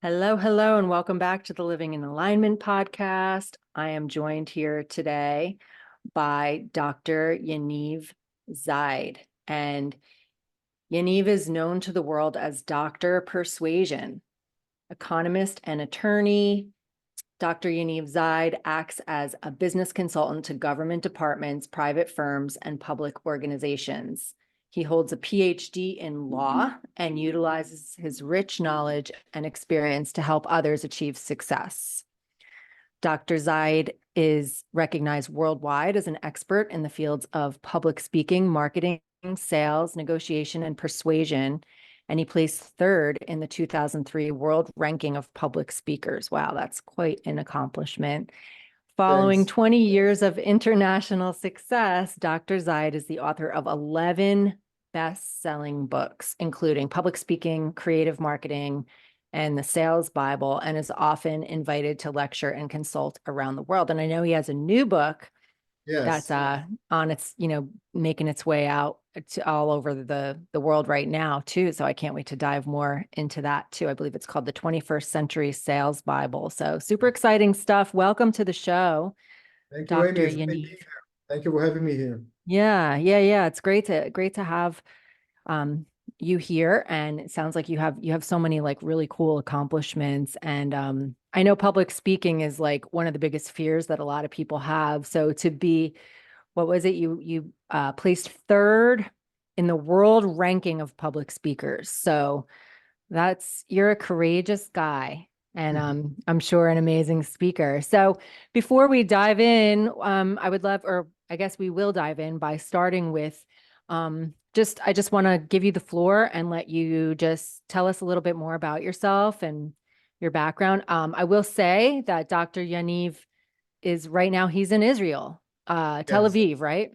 Hello, hello, and welcome back to the Living in Alignment podcast. I am joined here today by Dr. Yaniv Zaid. And Yaniv is known to the world as Dr. Persuasion, economist and attorney. Dr. Yaniv Zaid acts as a business consultant to government departments, private firms, and public organizations. He holds a PhD in law and utilizes his rich knowledge and experience to help others achieve success. Dr. Zaid is recognized worldwide as an expert in the fields of public speaking, marketing, sales, negotiation, and persuasion. And he placed third in the 2003 World Ranking of Public Speakers. Wow, that's quite an accomplishment. Following Thanks. 20 years of international success, Dr. Zaid is the author of 11 best-selling books, including Public Speaking, Creative Marketing, and The Sales Bible, and is often invited to lecture and consult around the world. And I know he has a new book that's Yes. on its, making its way out to all over the world right now too. So I can't wait to dive more into that too. I believe it's called the 21st Century Sales Bible. So super exciting stuff. Welcome to the show, Thank you, Amy. Dr. It's great being Yaniv. here. Thank you for having me here. Yeah. It's great to have you here. And it sounds like you have so many like really cool accomplishments. And I know public speaking is like one of the biggest fears that a lot of people have. So to be, what was it? You placed third in the world ranking of public speakers. So you're a courageous guy. And I'm sure an amazing speaker. So before we dive in, I would love, or I guess we will dive in by starting with I just want to give you the floor and let you just tell us a little bit more about yourself and your background. I will say that Dr. Yaniv is right now, he's in Israel, Tel Yes. Aviv, right?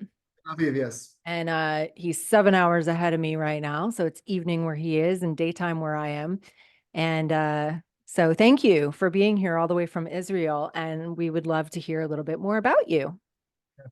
Aviv, yes. And he's 7 hours ahead of me right now. So it's evening where he is and daytime where I am. And so thank you for being here all the way from Israel. And we would love to hear a little bit more about you.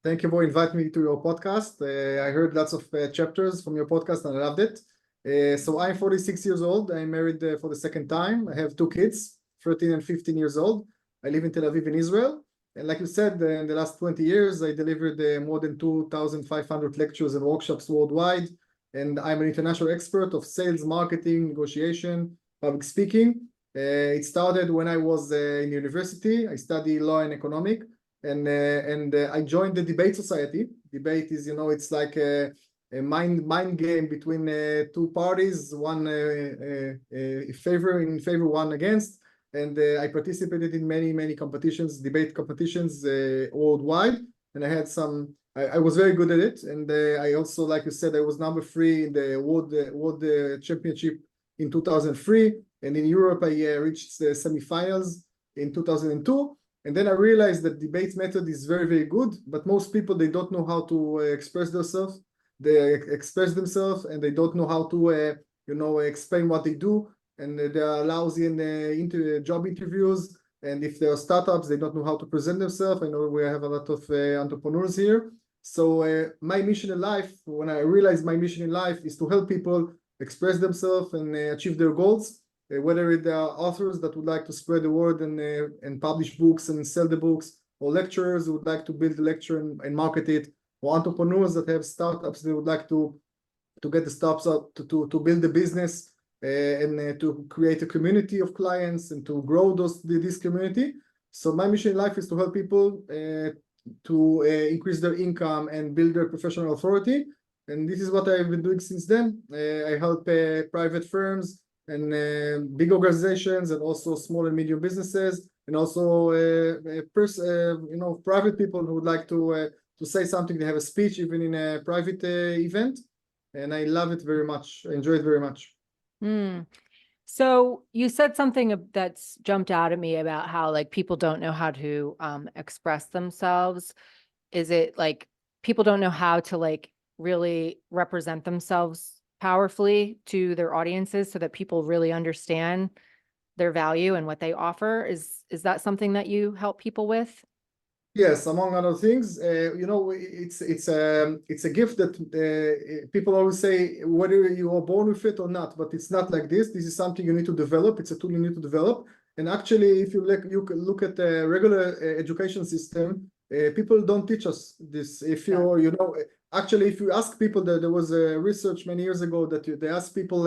Thank you for inviting me to your podcast. I heard lots of chapters from your podcast and I loved it. So I'm 46 years old. I'm married for the second time. I have two kids, 13 and 15 years old. I live in Tel Aviv in Israel. And like you said, in the last 20 years, I delivered more than 2,500 lectures and workshops worldwide. And I'm an international expert of sales, marketing, negotiation, public speaking. It started when I was in university. I studied law and economics. And I joined the debate society. Debate is, it's like a mind game between two parties, one in favor, one against. And I participated in many competitions, debate competitions worldwide. And I had I was very good at it. And I also, like you said, I was number 3 in the world championship in 2003. And in Europe, I reached the semifinals in 2002. And then I realized that debate method is very good, but most people, they don't know how to express themselves. They express themselves and they don't know how to, explain what they do. And they are lousy in job interviews. And if they are startups, they don't know how to present themselves. I know we have a lot of entrepreneurs here. So my mission in life, when I realized my mission in life is to help people express themselves and achieve their goals. Whether it are authors that would like to spread the word and publish books and sell the books, or lecturers who would like to build a lecture and market it, or entrepreneurs that have startups, they would like to get the startups up to build a business and to create a community of clients and to grow this community. So my mission in life is to help people to increase their income and build their professional authority. And this is what I've been doing since then. I help private firms and big organizations, and also small and medium businesses, and also private people who would like to say something. They have a speech even in a private event, and I love it very much. I enjoy it very much. So you said something that's jumped out at me about how like people don't know how to express themselves. Is it like people don't know how to like really represent themselves powerfully to their audiences so that people really understand their value and what they offer? Is that something that you help people with? Yes, among other things, it's a gift that people always say whether you are born with it or not, but it's not like this. This is something you need to develop. It's a tool you need to develop. And actually, if you can look at the regular education system, people don't teach us this. If actually, if you ask people, there was a research many years ago that they asked people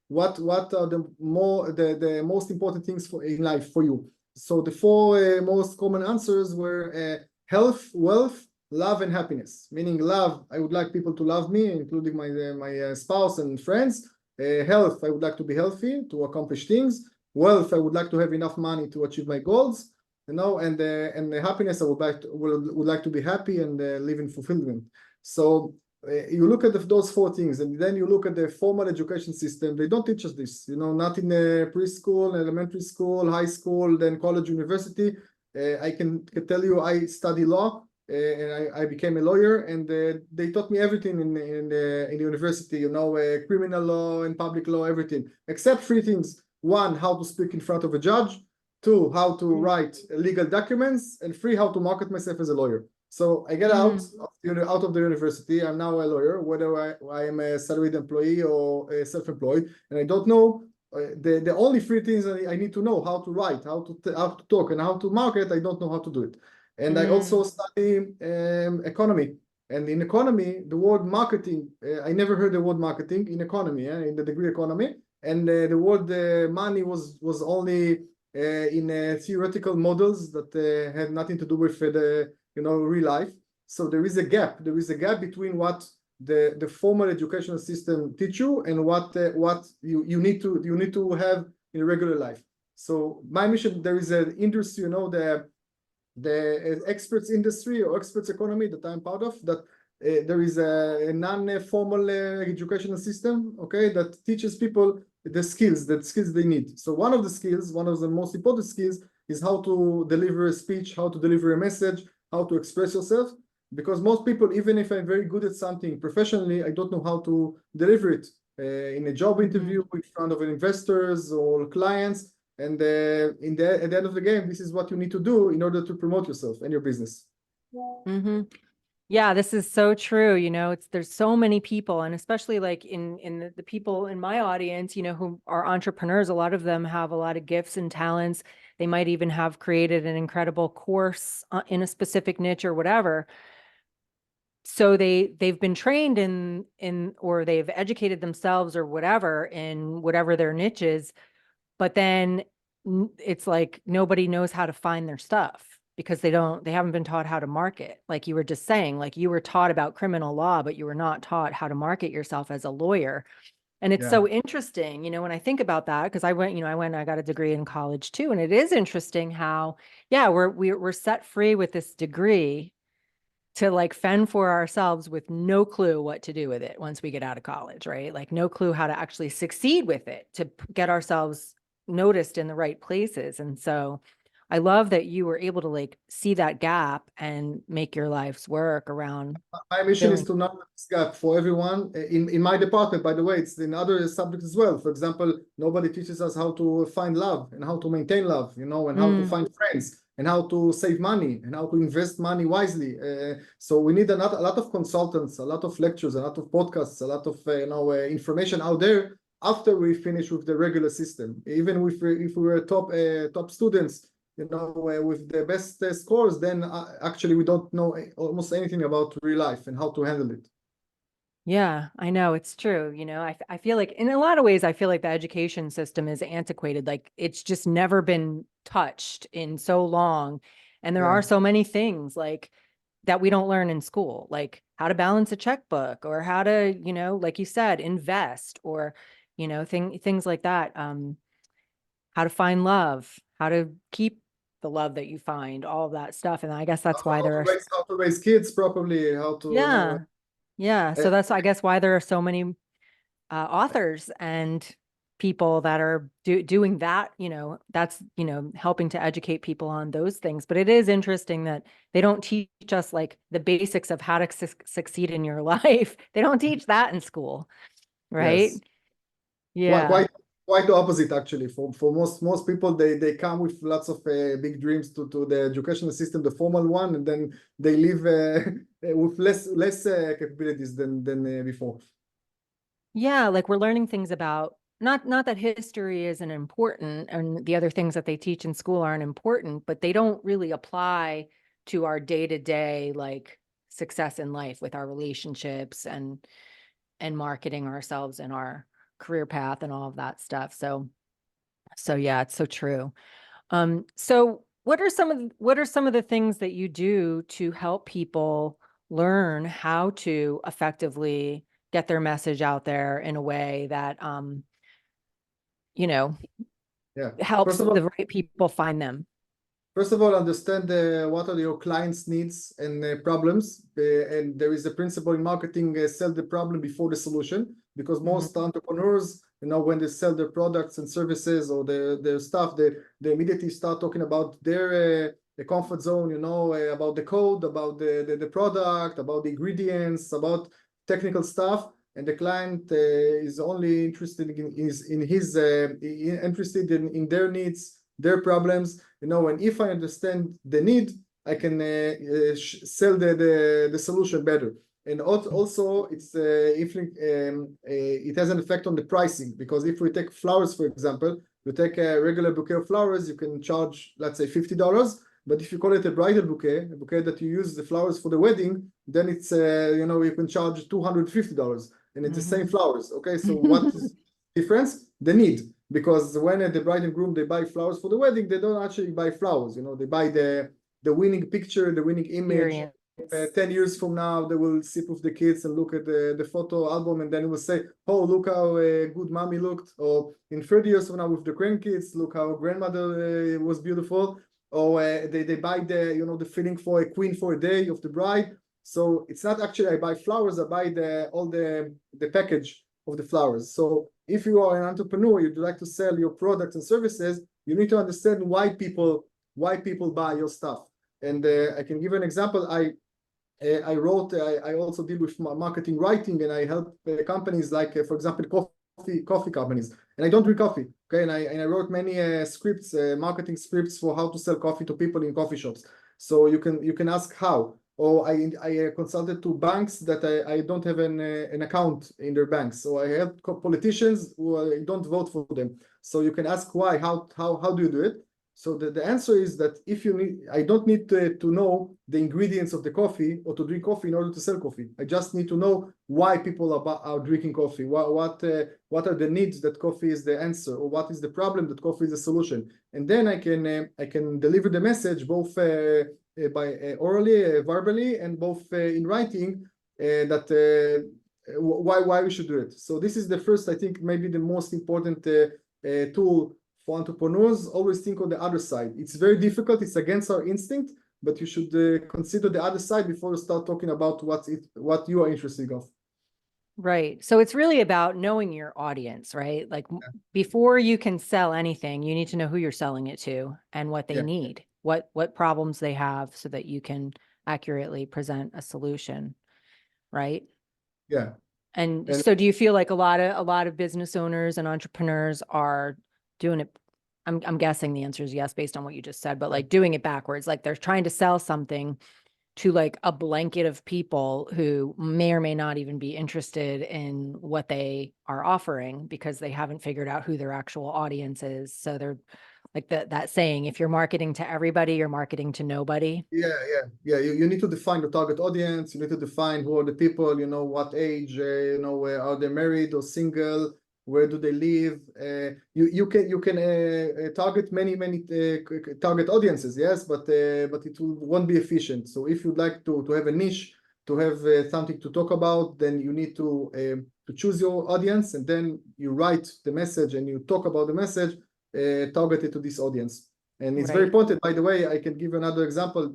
what are the most important things in life for you. So the four most common answers were health, wealth, love, and happiness. Meaning love, I would like people to love me, including my spouse and friends. Health, I would like to be healthy to accomplish things. Wealth, I would like to have enough money to achieve my goals. And the happiness, I would like to be happy and live in fulfillment. So you look at those four things, and then you look at the formal education system. They don't teach us this, not in preschool, elementary school, high school, then college, university. I can tell you, I study law, and I became a lawyer, and they taught me everything in the university. Criminal law and public law, everything except three things: one, how to speak in front of a judge; two, how to write legal documents; and three, how to market myself as a lawyer. So I get out of the university. I'm now a lawyer, whether I am a salaried employee or self-employed, and I don't know the only three things I need to know: how to write, how to talk, and how to market. I don't know how to do it. And I also study economy. And in economy, the word marketing, I never heard the word marketing in economy, in the degree economy. And the word money was only in theoretical models that had nothing to do with real life. So there is a gap. There is a gap between what the formal educational system teach you and what you need to have in regular life. So my mission, there is an industry, the experts industry or experts economy that I'm part of, that there is a non-formal educational system, okay, that teaches people the skills they need. So one of the most important skills is how to deliver a speech, how to deliver a message, how to express yourself. Because most people, even if I'm very good at something professionally, I don't know how to deliver it in a job interview in front of investors or clients. And at the end of the game, this is what you need to do in order to promote yourself and your business. Yeah, this is so true. There's so many people, and especially like in the people in my audience, who are entrepreneurs, a lot of them have a lot of gifts and talents. They might even have created an incredible course in a specific niche or whatever. So they've been trained or they've educated themselves or whatever in whatever their niche is, but then it's like nobody knows how to find their stuff because they haven't been taught how to market. Like you were just saying, like you were taught about criminal law, but you were not taught how to market yourself as a lawyer. And it's so interesting, when I think about that, because I got a degree in college too. And it is interesting how, yeah, we're set free with this degree to like fend for ourselves with no clue what to do with it once we get out of college, right? Like no clue how to actually succeed with it, to get ourselves noticed in the right places. And so I love that you were able to like see that gap and make your life's work around. My mission is to narrow this gap for everyone. In my department, by the way, it's in other subjects as well. For example, nobody teaches us how to find love and how to maintain love, and how to find friends and how to save money and how to invest money wisely. So we need a lot of consultants, a lot of lectures, a lot of podcasts, a lot of information out there after we finish with the regular system. Even if we were top students, with the best scores, then actually we don't know almost anything about real life and how to handle it. Yeah, I know it's true. I feel like in a lot of ways, I feel like the education system is antiquated. Like it's just never been touched in so long. And there are so many things like that we don't learn in school, like how to balance a checkbook or how to, like you said, invest or, things like that. How to find love, how to keep the love that you find, all of that stuff. And I guess that's why there are, How to raise kids properly, how to yeah. Yeah. So that's, I guess, why there are so many authors and people that are doing that, that's, helping to educate people on those things. But it is interesting that they don't teach us like the basics of how to succeed in your life. They don't teach that in school, right? yes. Yeah. quite the opposite actually. For most people, they come with lots of big dreams to the educational system, the formal one, and then they leave with less capabilities than before. Yeah, like we're learning things about not that history isn't important and the other things that they teach in school aren't important, but they don't really apply to our day-to-day like success in life with our relationships and marketing ourselves and our career path and all of that stuff. So yeah, it's so true. So what are some of the things that you do to help people learn how to effectively get their message out there in a way that you know, Yeah. helps First of all, the right people find them? understand what are your clients' needs and problems. And there is a principle in marketing: sell the problem before the solution. Because most Mhm. entrepreneurs, when they sell their products and services or their stuff, they immediately start talking about their comfort zone. About the code, about the product, about the ingredients, about technical stuff. And the client is only interested interested in their needs, their problems. And if I understand the need, I can sell the solution better. And also it has an effect on the pricing, because if we take flowers, for example, you take a regular bouquet of flowers, you can charge, let's say, $50. But if you call it a bridal bouquet, a bouquet that you use the flowers for the wedding, then it's you can charge $250, and it's the same flowers. Okay, so what is the difference? The need. Because when the bride and groom, they buy flowers for the wedding, they don't actually buy flowers. They buy the winning picture, the winning image. Experience. 10 years from now, they will sit with the kids and look at the photo album, and then it will say, oh, look how good mommy looked. Or in 30 years from now with the grandkids, look how grandmother was beautiful. Or they buy the feeling for a queen for a day of the bride. So it's not actually I buy flowers, I buy all the package of the flowers. So if you are an entrepreneur, you'd like to sell your products and services, you need to understand why people buy your stuff. And I can give an example. I also deal with marketing writing, and I help companies like, for example, coffee companies. And I don't drink coffee, okay? And I wrote many scripts, marketing scripts for how to sell coffee to people in coffee shops. So you can ask how. Or I consulted to banks that I don't have an account in their banks. So I help politicians who don't vote for them. So you can ask why, how do you do it? So the answer is that I don't need to know the ingredients of the coffee or to drink coffee in order to sell coffee. I just need to know why people are drinking coffee. What are the needs that coffee is the answer, or what is the problem that coffee is the solution? And then I can deliver the message both by orally, verbally, and both in writing, that why we should do it. So this is the first, I think, maybe the most important tool for entrepreneurs. Always think on the other side. It's very difficult. It's against our instinct, but you should consider the other side before you start talking about what you are interested in. Right. So it's really about knowing your audience, right? Like before you can sell anything, you need to know who you're selling it to and what they need, what problems they have, so that you can accurately present a solution, right? Yeah. And so do you feel like a lot of business owners and entrepreneurs are doing it? I'm guessing the answer is yes, based on what you just said, but like doing it backwards, like they're trying to sell something to like a blanket of people who may or may not even be interested in what they are offering, because they haven't figured out who their actual audience is. So they're like that saying, if you're marketing to everybody, you're marketing to nobody. Yeah. You need to define the target audience. You need to define who are the people, what age, are they married or single, where do they live. You can target many target audiences, yes, but it won't be efficient. So if you'd like to have a niche, to have something to talk about, then you need to choose your audience, and then you write the message and you talk about the message targeted to this audience. And it's very Right. important. By the way, I can give you another example.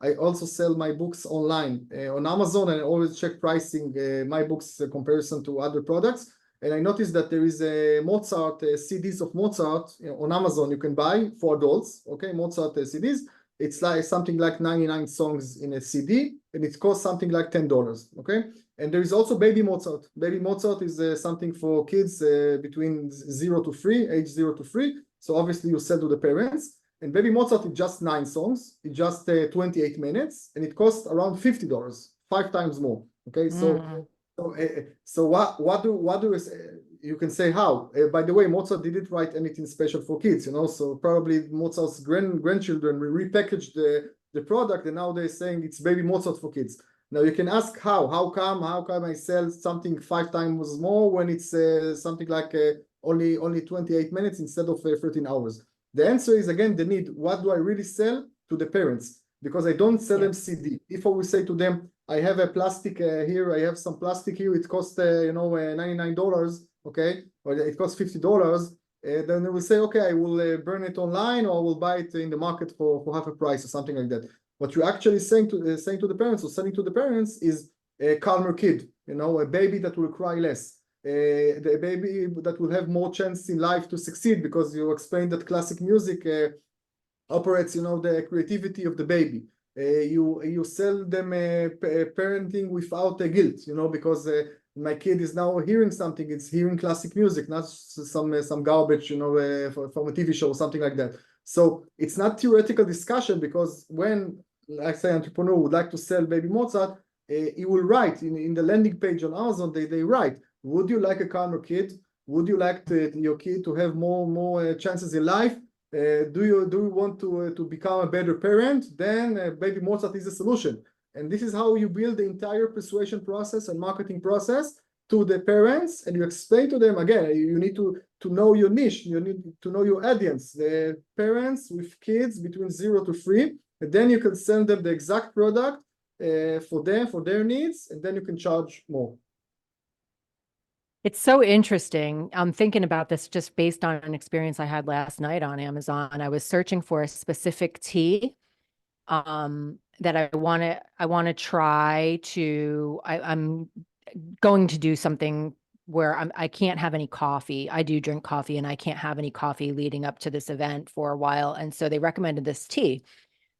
I also sell my books online on Amazon, and I always check pricing my books comparison to other products. And I noticed that there is a Mozart CDs of Mozart on Amazon you can buy for adults. Okay, Mozart CDs. it's like something like 99 songs in a CD, and it costs something like $10. Okay, and there is also Baby Mozart. Baby Mozart is something for kids between 0 to 3, age 0 to 3. So obviously you sell to the parents. And Baby Mozart is just 9 songs. It's just 28 minutes, and it costs around $50, 5 times more. Okay, so what do you can say how? By the way, Mozart didn't write anything special for kids, So probably Mozart's grandchildren will repackage the product, and now they're saying it's Baby Mozart for kids. Now you can ask how. How come I sell something 5 times more when it's something like only 28 minutes instead of 13 hours? The answer is again the need. What do I really sell to the parents? Because I don't sell them CD. If I will say to them, I have a plastic here, I have some plastic here, it costs $99, okay, or it costs $50, then they will say, okay, I will burn it online, or I will buy it in the market for half a price or something like that. What you're actually saying to the parents or selling to the parents is a calmer kid, a baby that will cry less, the baby that will have more chance in life to succeed, because you explained that classic music operates, the creativity of the baby. You sell them parenting without a guilt, because my kid is now hearing something, it's hearing classic music, not some garbage, from a TV show or something like that. So it's not theoretical discussion, because when, like say, entrepreneur would like to sell Baby Mozart, he will write in the landing page on Amazon, they write, would you like a calmer kid? Would you like your kid to have more chances in life? Do you want to become a better parent? Then Baby Mozart is a solution. And this is how you build the entire persuasion process and marketing process to the parents, and you explain to them, again, you need to know your niche, you need to know your audience, the parents with kids between 0 to 3, and then you can send them the exact product for them, for their needs, and then you can charge more. It's so interesting. I'm thinking about this just based on an experience I had last night on Amazon. I was searching for a specific tea that I want to try to, I'm going to do something where I can't have any coffee. I do drink coffee, and I can't have any coffee leading up to this event for a while. And so they recommended this tea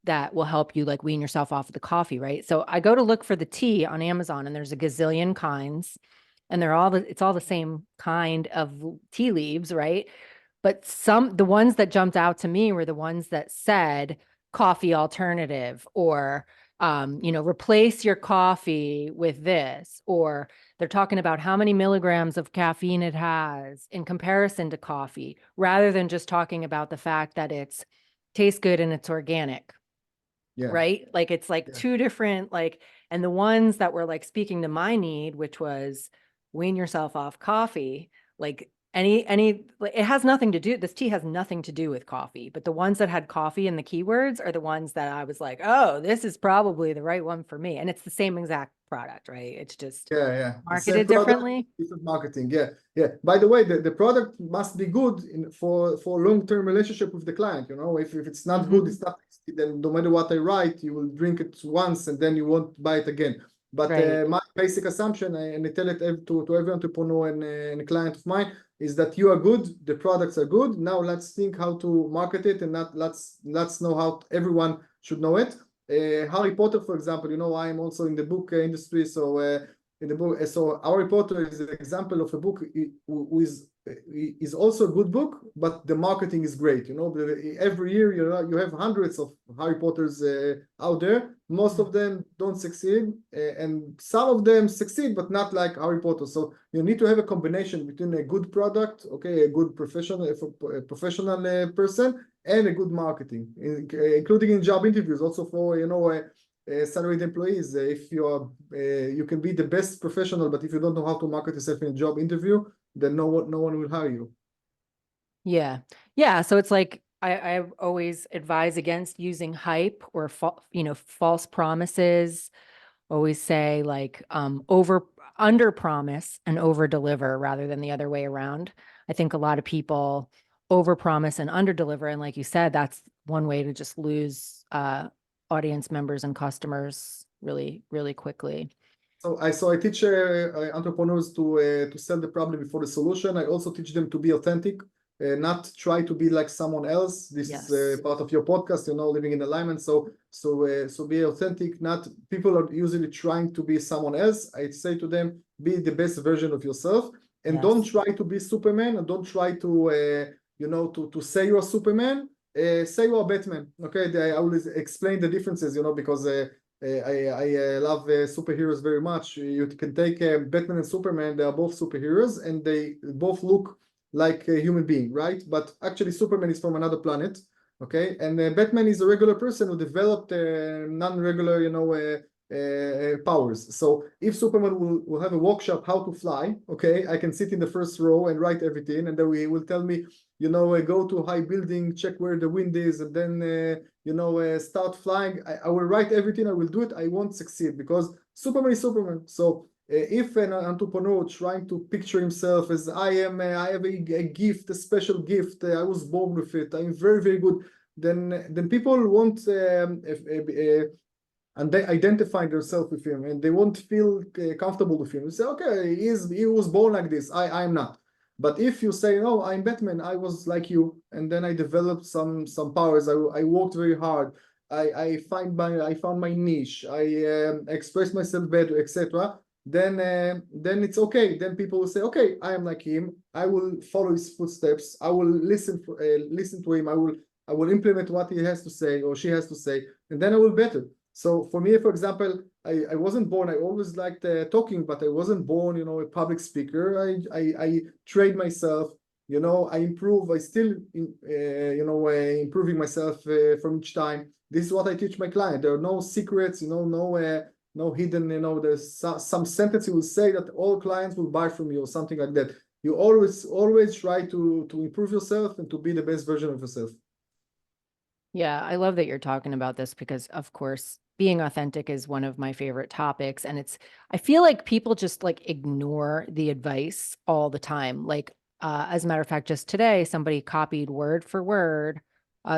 that will help you like wean yourself off of the coffee, right? So I go to look for the tea on Amazon, and there's a gazillion kinds, and it's all the same kind of tea leaves, right? But the ones that jumped out to me were the ones that said coffee alternative, or replace your coffee with this, or they're talking about how many milligrams of caffeine it has in comparison to coffee, rather than just talking about the fact that it's tastes good and it's organic. Yeah. Right? Like it's like two different, and the ones that were like speaking to my need, which was wean yourself off coffee, like it has nothing to do, this tea has nothing to do with coffee, but the ones that had coffee in the keywords are the ones that I was like, oh, this is probably the right one for me. And it's the same exact product, right? It's just marketed differently. Different marketing. Yeah. By the way, the product must be good for long-term relationship with the client. If it's not good, it's not, then no matter what I write, you will drink it once and then you won't buy it again. But my basic assumption, and I tell it to every entrepreneur and client of mine, is that you are good, the products are good. Now let's think how to market it, and let's know how everyone should know it. Harry Potter, for example, I am also in the book industry, so in the book, so Harry Potter is an example of a book who is also a good book, but the marketing is great. Every year you have hundreds of Harry Potters out there. Most of them don't succeed, and some of them succeed, but not like Harry Potter. So you need to have a combination between a good product, a good professional person, and a good marketing, including in job interviews, also for salaried employees. If you can be the best professional, but if you don't know how to market yourself in a job interview, then no one will hire you. Yeah. So it's like I always advise against using hype or false promises. Always say like under promise and over deliver, rather than the other way around. I think a lot of people over promise and under deliver, and like you said, that's one way to just lose audience members and customers really, really quickly. So I teach entrepreneurs to sell the problem before the solution. I also teach them to be authentic. not try to be like someone else. This Yes. is part of your podcast, living in alignment. So be authentic. Not people are usually trying to be someone else. I say to them, be the best version of yourself, and don't try to be Superman, and don't try to to say you're Superman. Say you're Batman. Okay, I will explain the differences, because I love superheroes very much. You can take Batman and Superman. They are both superheroes, and they both look like a human being, right? But actually, Superman is from another planet. Okay, and Batman is a regular person who developed non-regular, powers. So if Superman will have a workshop how to fly, okay, I can sit in the first row and write everything, and then he will tell me, go to a high building, check where the wind is, and then start flying. I will write everything. I will do it. I won't succeed because Superman is Superman. So if an entrepreneur trying to picture himself as I have a gift, a special gift, I was born with it, I'm very, very good, then people won't and they identify themselves with him, and they won't feel comfortable with him. They say, okay, he was born like this. I'm not. But if you say, no, I'm Batman, I was like you, and then I developed some powers. I worked very hard. I found my niche. I expressed myself better, etc. Then it's okay. Then people will say, okay, I am like him. I will follow his footsteps. I will listen to him. I will implement what he has to say or she has to say, and then I will better. So for me, for example, I wasn't born, I always liked talking, but I wasn't born, a public speaker. I trained myself, I improve, I still, improving myself from each time. This is what I teach my client. There are no secrets, no hidden, there's some sentence you will say that all clients will buy from you or something like that. You always try to improve yourself and to be the best version of yourself. Yeah, I love that you're talking about this because, of course, being authentic is one of my favorite topics. And I feel like people just like ignore the advice all the time. Like, as a matter of fact, just today, somebody copied word for word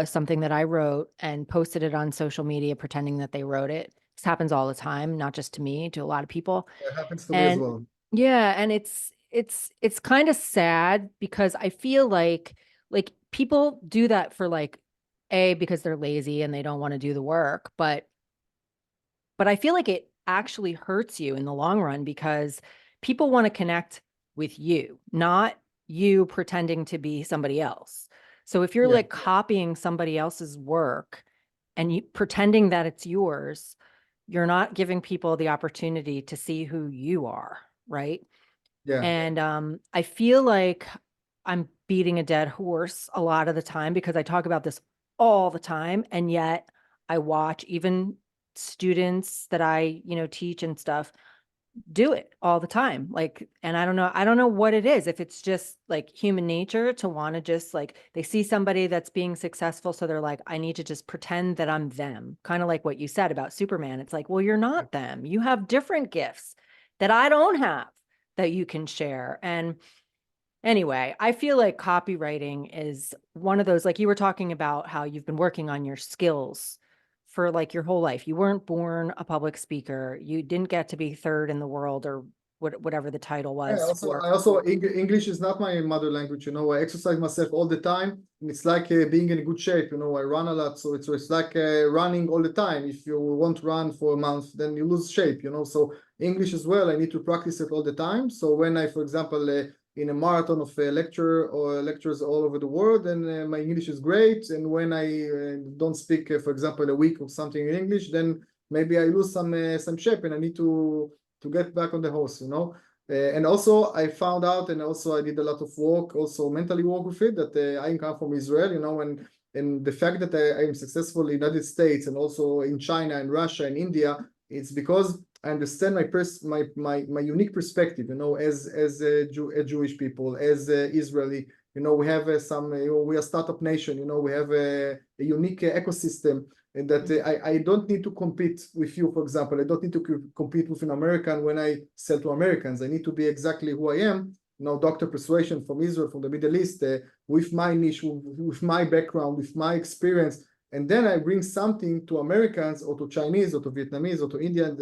something that I wrote and posted it on social media, pretending that they wrote it. This happens all the time, not just to me, to a lot of people. It happens to me as And well. yeah, and it's kind of sad because I feel like people do that for like because they're lazy and they don't want to do the work, but I feel like it actually hurts you in the long run because people want to connect with you, not you pretending to be somebody else. So if you're like copying somebody else's work and you pretending that it's yours, you're not giving people the opportunity to see who you are, right? Yeah. And I feel like I'm beating a dead horse a lot of the time because I talk about this all the time. And yet I watch even students that I, teach and stuff do it all the time. Like, and I don't know what it is. If it's just like human nature to want to just like, they see somebody that's being successful. So they're like, I need to just pretend that I'm them. Kind of like what you said about Superman. It's like, well, you're not them. You have different gifts that I don't have that you can share. And anyway, I feel like copywriting is one of those, like you were talking about how you've been working on your skills for like your whole life. You weren't born a public speaker. You didn't get to be third in the world or whatever the title was. English is not my mother language. I exercise myself all the time, and it's like being in good shape. I run a lot, so it's like running all the time. If you won't run for a month, then you lose shape. So English as well, I need to practice it all the time. So when I, for example, in a marathon of lecture or lectures all over the world, and my English is great. And when I don't speak, for example, a week or something in English, then maybe I lose some shape, and I need to get back on the horse. And also I found out, and also I did a lot of work, also mentally work with it, that I come from Israel, and the fact that I am successful in the United States and also in China and Russia and India, it's because I understand my unique perspective, as a Jewish people, as Israeli, we have we are a startup nation, we have a unique ecosystem, and that I don't need to compete with you, for example. I don't need to compete with an American when I sell to Americans. I need to be exactly who I am, Dr. Persuasion from Israel, from the Middle East, with my niche, with my background, with my experience, and then I bring something to Americans or to Chinese or to Vietnamese or to Indian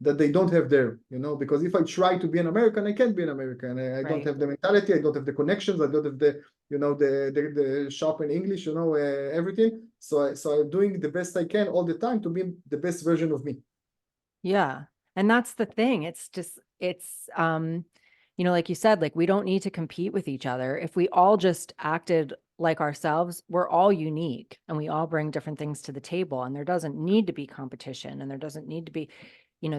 that they don't have there, because if I try to be an American, I can't be an American. I don't Right. have the mentality, I don't have the connections, I don't have the the sharp in English, everything. So I'm doing the best I can all the time to be the best version of me. Yeah. And that's the thing. Like you said, like we don't need to compete with each other. If we all just acted like ourselves, we're all unique and we all bring different things to the table. And there doesn't need to be competition and there doesn't need to be,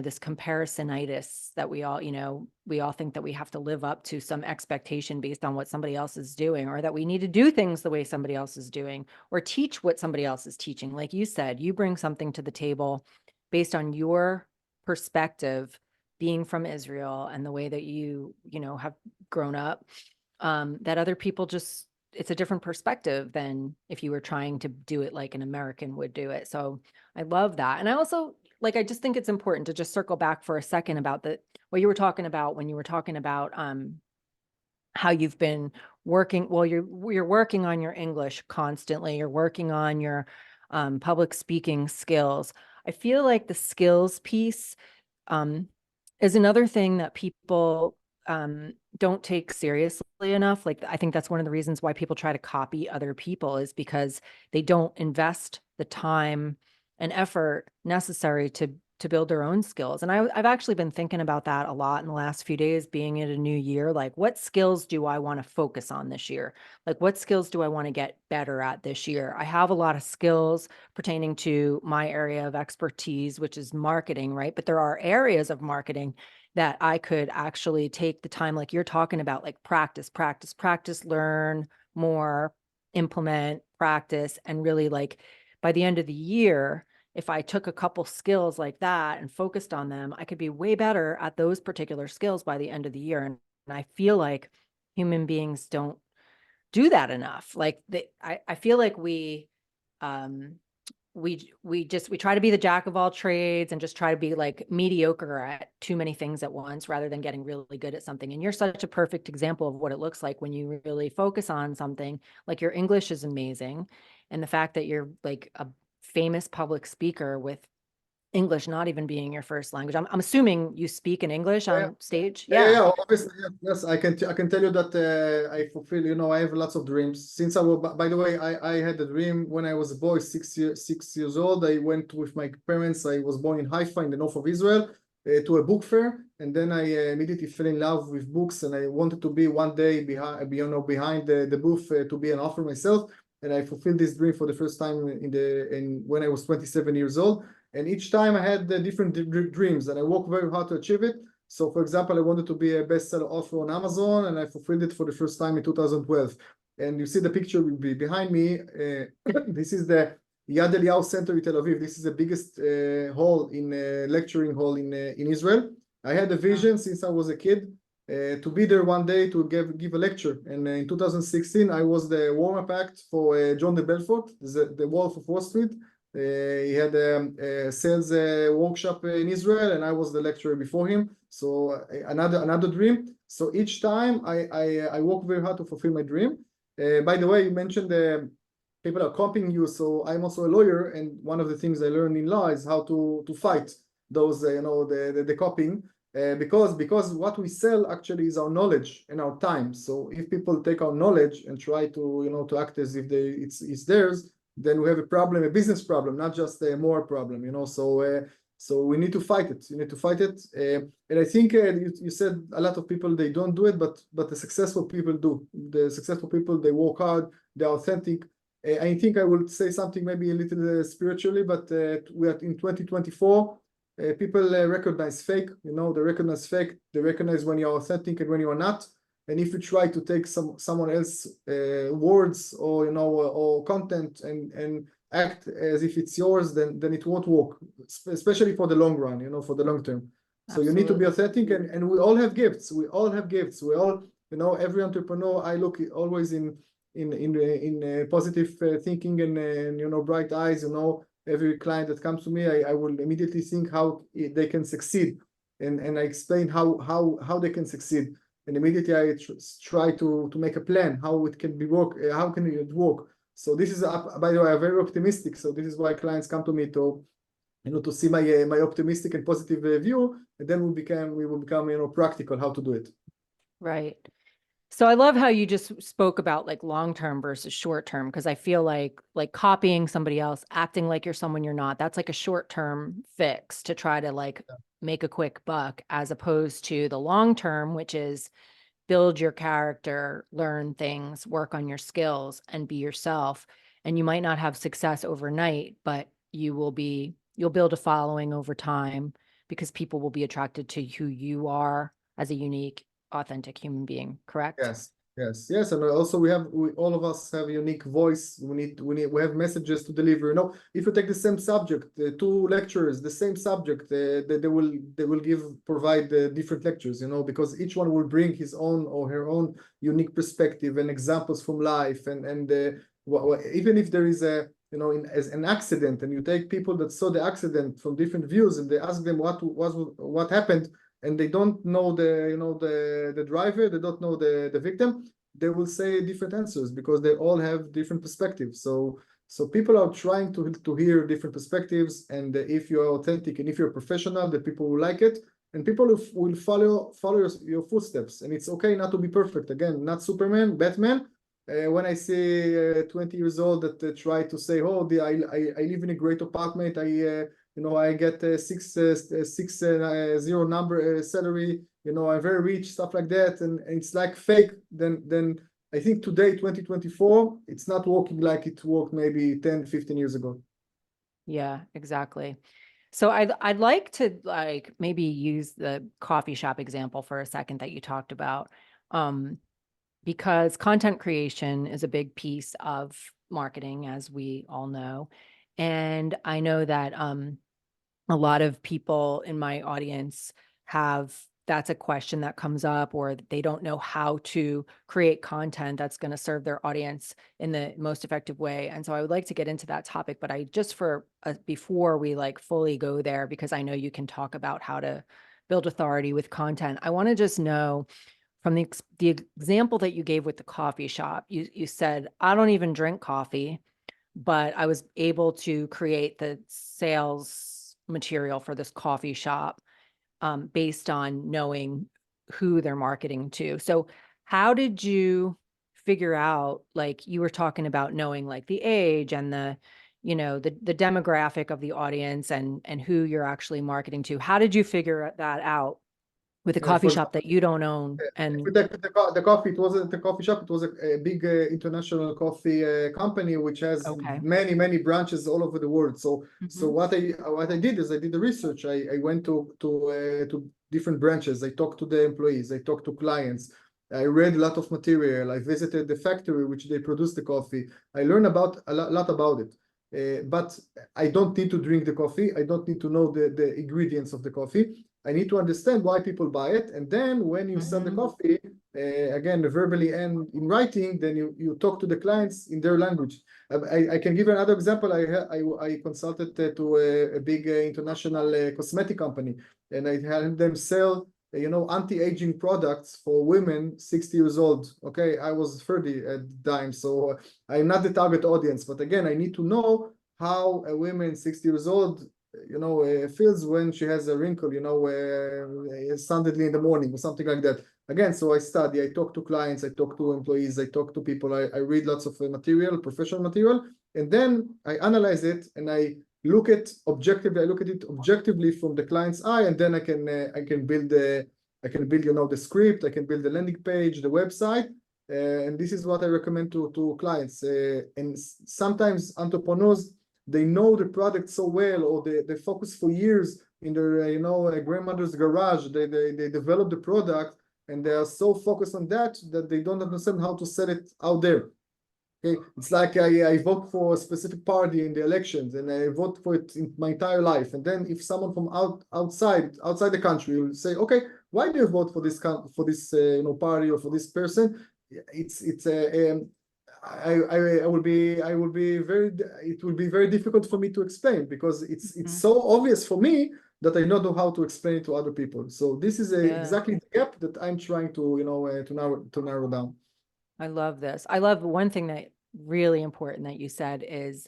this comparisonitis that we all think that we have to live up to some expectation based on what somebody else is doing, or that we need to do things the way somebody else is doing, or teach what somebody else is teaching. Like you said, you bring something to the table based on your perspective, being from Israel and the way that you have grown up, that other people it's a different perspective than if you were trying to do it like an American would do it. So I love that. And I also, I just think it's important to just circle back for a second about what you were talking about when you were talking about how you've been working. Well, you're working on your English constantly. You're working on your public speaking skills. I feel like the skills piece is another thing that people don't take seriously enough. Like, I think that's one of the reasons why people try to copy other people, is because they don't invest the time and effort necessary to build their own skills. And I've actually been thinking about that a lot in the last few days, being in a new year. Like, what skills do I want to focus on this year? Like, what skills do I want to get better at this year? I have a lot of skills pertaining to my area of expertise, which is marketing, right? But there are areas of marketing that I could actually take the time, like you're talking about, like practice, learn more, implement, practice, and really, like, by the end of the year, if I took a couple skills like that and focused on them, I could be way better at those particular skills by the end of the year. And I feel like human beings don't do that enough. Like, I feel like um, we try to be the jack of all trades and just try to be like mediocre at too many things at once, rather than getting really good at something. And you're such a perfect example of what it looks like when you really focus on something. Like, your English is amazing. And the fact that you're like a famous public speaker with English not even being your first language. I'm assuming you speak in English Yeah. on stage. Yeah, Yeah. obviously, yes. I can tell you that I fulfill. I have lots of dreams. Since I was, by the way, I had a dream when I was a boy, 6 years old. I went with my parents. I was born in Haifa, in the north of Israel, to a book fair, and then I immediately fell in love with books, and I wanted to be one day behind the booth, to be an author myself. And I fulfilled this dream for the first time when I was 27 years old. And each time I had different dreams, and I worked very hard to achieve it. So, for example, I wanted to be a bestseller author on Amazon, and I fulfilled it for the first time in 2012. And you see the picture will be behind me. This is the Yad Eliyahu Center in Tel Aviv. This is the biggest hall lecturing hall in Israel. I had a vision since I was a kid to be there one day to give a lecture. And in 2016, I was the warm-up act for John de Belfort, the Wolf of Wall Street. He had a sales workshop in Israel, and I was the lecturer before him. So another dream. So each time I work very hard to fulfill my dream. By the way, you mentioned people are copying you. So I'm also a lawyer, and one of the things I learned in law is how to fight those the copying. Because what we sell actually is our knowledge and our time. So if people take our knowledge and try to to act as if it's theirs, then we have a problem, a business problem, not just a moral problem. So we need to fight it. You need to fight it. And I think you said a lot of people, they don't do it, but the successful people do. The successful people, they work hard, they're authentic. I think I will say something maybe a little spiritually, but we are in 2024. People recognize fake. They recognize fake. They recognize when you're authentic and when you are not. And if you try to take someone else's words or or content and act as if it's yours, then it won't work, especially for the long run, for the long term. So you need to be authentic, and we all have gifts. We all have gifts. We all, every entrepreneur, I look always in positive thinking and bright eyes. Every client that comes to me, I will immediately think how they can succeed, and I explain how they can succeed. And immediately I try to make a plan how it can be how can it work. So this is, by the way, I'm very optimistic. So this is why clients come to me to to see my optimistic and positive view, and then we will become practical how to do it. Right. So I love how you just spoke about like long-term versus short-term, because I feel like copying somebody else, acting like you're someone you're not, that's like a short-term fix to try to like make a quick buck, as opposed to the long-term, which is build your character, learn things, work on your skills, and be yourself. And you might not have success overnight, but you'll build a following over time, because people will be attracted to who you are as a unique, authentic human being, correct? Yes, and also we all of us have a unique voice. We have messages to deliver. If you take the same subject, two lecturers, the same subject, they will provide different lectures. Because each one will bring his own or her own unique perspective and examples from life, and even if there is as an accident, and you take people that saw the accident from different views, and they ask them what happened, and they don't know the driver, they don't know the victim, they will say different answers because they all have different perspectives. So people are trying to hear different perspectives, and if you're authentic and if you're professional, the people will like it, and people will follow your footsteps. And it's okay not to be perfect. Again, not Superman, Batman. When I see 20 years old that try to say, oh, I live in a great apartment, I get a 6 0 number salary, I'm very rich, stuff like that, and it's like fake, then I think today, 2024, it's not working like it worked maybe 10, 15 years ago. Yeah, exactly. So I'd like to like maybe use the coffee shop example for a second that you talked about. Because content creation is a big piece of marketing, as we all know. And I know that a lot of people in my audience that's a question that comes up, or they don't know how to create content that's going to serve their audience in the most effective way. And so I would like to get into that topic, but I just before we like fully go there, because I know you can talk about how to build authority with content, I want to just know from the example that you gave with the coffee shop. You said, I don't even drink coffee, but I was able to create the sales material for this coffee shop based on knowing who they're marketing to. So how did you figure out, like you were talking about knowing like the age and the demographic of the audience and who you're actually marketing to? How did you figure that out with a coffee For shop that you don't own? If we And take the coffee, it wasn't a coffee shop, it was a big international coffee company which has okay. many branches all over the world. So Mhm. what I did is I did the research. I went to different branches. I talked to the employees, I talked to clients, I read a lot of material, I visited the factory which they produce the coffee. I learned about a lot about it. But I don't need to drink the coffee, I don't need to know the ingredients of the coffee. I need to understand why people buy it, and then when you sell the coffee, again, verbally and in writing, then you talk to the clients in their language. I can give another example. I consulted to a big international cosmetic company, and I had them sell anti-aging products for women 60 years old. Okay, I was 30 at the time, so I'm not the target audience, but again, I need to know how a woman 60 years old feels when she has a wrinkle, suddenly in the morning or something like that. Again, so I study, I talk to clients, I talk to employees, I talk to people, I read lots of material, professional material, and then I analyze it and I look at it objectively from the client's eye, and then I can build the script, I can build the landing page, the website, and this is what I recommend to clients. And sometimes entrepreneurs, they know the product so well, or they focus for years in their grandmother's garage. They develop the product, and they are so focused on that they don't understand how to sell it out there. Okay, it's like I vote for a specific party in the elections, and I vote for it in my entire life. And then if someone from outside the country will say, okay, why do you vote for this party or for this person? It's a I will be very, it will be very difficult for me to explain, because it's so obvious for me that I don't know how to explain it to other people. So this is exactly the gap that I'm trying to narrow down. I love this. I love one thing that really important that you said is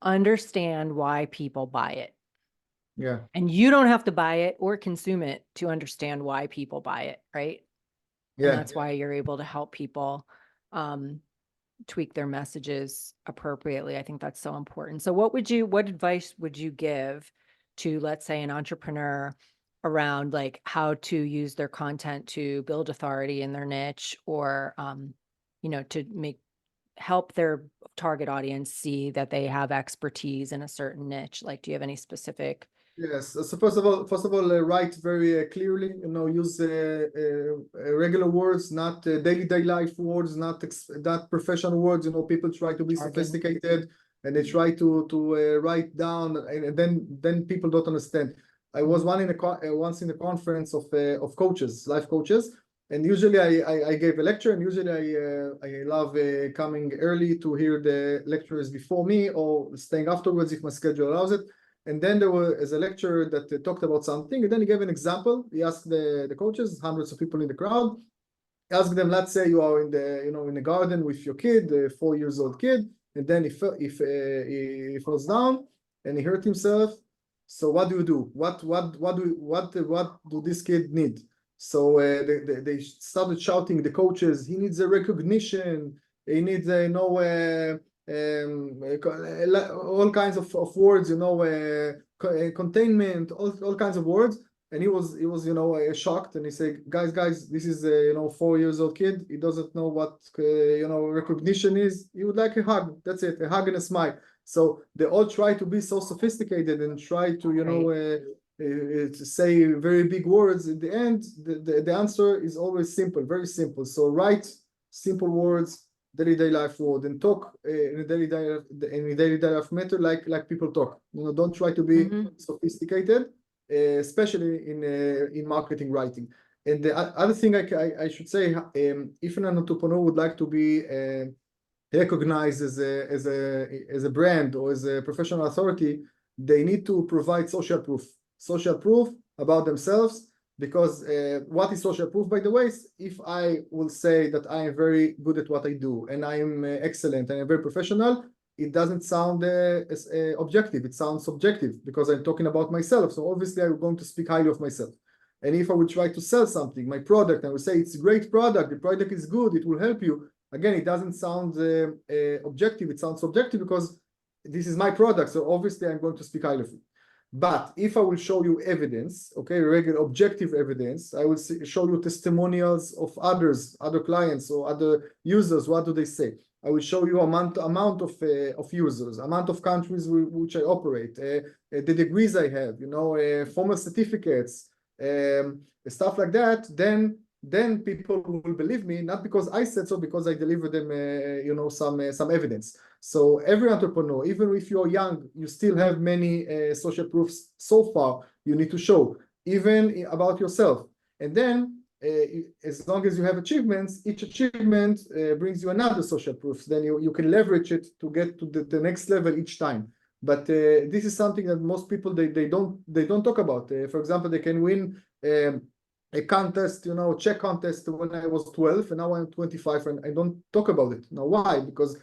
understand why people buy it. Yeah. And you don't have to buy it or consume it to understand why people buy it, right? And Yeah. that's why you're able to help people tweak their messages appropriately. I think that's so important. So what advice would you give to, let's say, an entrepreneur around like how to use their content to build authority in their niche, or to help their target audience see that they have expertise in a certain niche? Like, do you have any specific? Yes. So first of all, write very clearly. Use regular words, not daily life words, not professional words. People try to be Jargon. sophisticated, and they try to write down, and then people don't understand. I was once in a conference of coaches, life coaches, and usually I gave a lecture, and usually I love coming early to hear the lecturers before me, or staying afterwards if my schedule allows it. And then there was a lecturer that talked about something, and then he gave an example. He asked the coaches, hundreds of people in the crowd, asked them, let's say you are in the garden with your kid, a 4 years old kid, and then he falls down and he hurt himself. So what do you do? What do this kid need? So they started shouting, the coaches, he needs a recognition, he needs all kinds of words, containment, all kinds of words. And he was shocked, and he said, guys, this is a 4 years old kid. He doesn't know what recognition is. He would like a hug. That's it, a hug and a smile. So they all try to be so sophisticated and try to to say very big words. In the end, the answer is always simple, very simple. So write simple words, daily life word, and talk in a daily life matter like people talk. Don't try to be sophisticated, especially in marketing writing. And the other thing I should say, if an entrepreneur would like to be recognized as a brand or as a professional authority, they need to provide social proof about themselves. Because what is social proof, by the way, is if I will say that I am very good at what I do and I am excellent and I'm very professional, it doesn't sound objective. It sounds subjective because I'm talking about myself. So obviously I'm going to speak highly of myself. And if I would try to sell something, my product, I would say it's a great product, the product is good, it will help you. Again, it doesn't sound objective, it sounds subjective because this is my product. So obviously I'm going to speak highly of it. But if I will show you evidence, okay, regular objective evidence, I will show you testimonials of other clients or other users. What do they say? I will show you amount of users, amount of countries which I operate, the degrees I have, formal certificates, stuff like that. Then people will believe me, not because I said so, because I deliver them, some evidence. So every entrepreneur, even if you're young, you still have many social proofs so far you need to show, even about yourself. And then as long as you have achievements, each achievement brings you another social proof. Then you can leverage it to get to the next level each time. But this is something that most people they don't talk about. For example, they can win a contest, check contest when I was 12, and now I'm 25, and I don't talk about it. Now, why? Because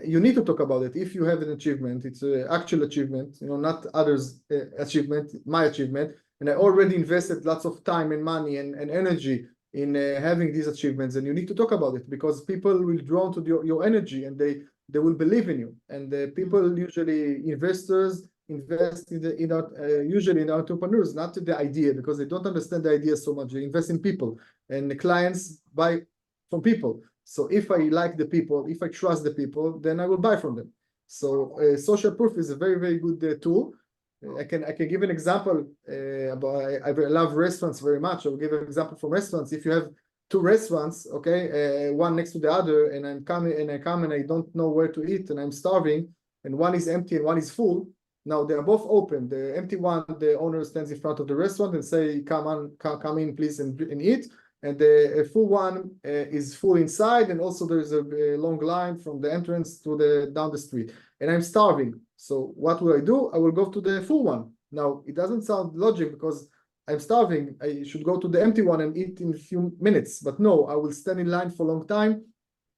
you need to talk about it. If you have an achievement, it's an actual achievement, not others' achievement, my achievement. And I already invested lots of time and money and energy in having these achievements, and you need to talk about it because people will drawn to your energy, and they will believe in you. And people, usually investors, invest usually in entrepreneurs, not the idea, because they don't understand the idea so much. They invest in people, and the clients buy from people. So if I like the people, if I trust the people, then I will buy from them. So social proof is a very, very good tool. I can give an example about, I love restaurants very much. I'll give an example from restaurants. If you have two restaurants, okay, one next to the other, and I come and I don't know where to eat and I'm starving, and one is empty and one is full. Now they are both open. The empty one, the owner stands in front of the restaurant and say, come in, please, and eat. And the full one is full inside, and also there's a long line from the entrance to down the street. And I'm starving. So what will I do? I will go to the full one. Now it doesn't sound logical because I'm starving. I should go to the empty one and eat in a few minutes. But no, I will stand in line for a long time,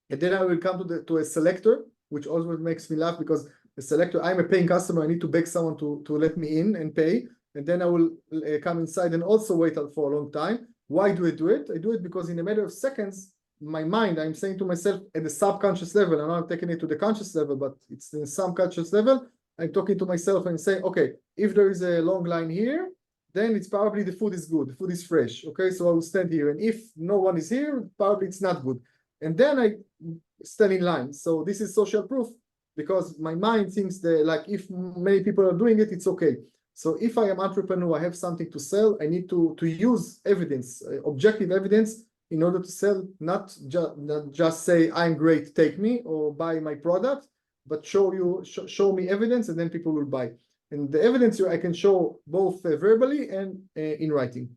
and then I will come to a selector, which always makes me laugh because the selector, I'm a paying customer. I need to beg someone to let me in and pay. and then I will come inside and also wait for a long time. Why do I do it? I do it because in a matter of seconds, my mind, I'm saying to myself at the subconscious level, I'm not taking it to the conscious level, but it's in subconscious level. I'm talking to myself and saying, okay, if there is a long line here, then it's probably the food is good, the food is fresh. Okay, so I will stand here. And if no one is here, probably it's not good. And then I stand in line. So this is social proof because my mind thinks that like if many people are doing it, it's okay. So if I am entrepreneur, I have something to sell, I need to use evidence, objective evidence in order to sell, not just say, I'm great, take me or buy my product, but show me evidence and then people will buy. And the evidence I can show both verbally and in writing.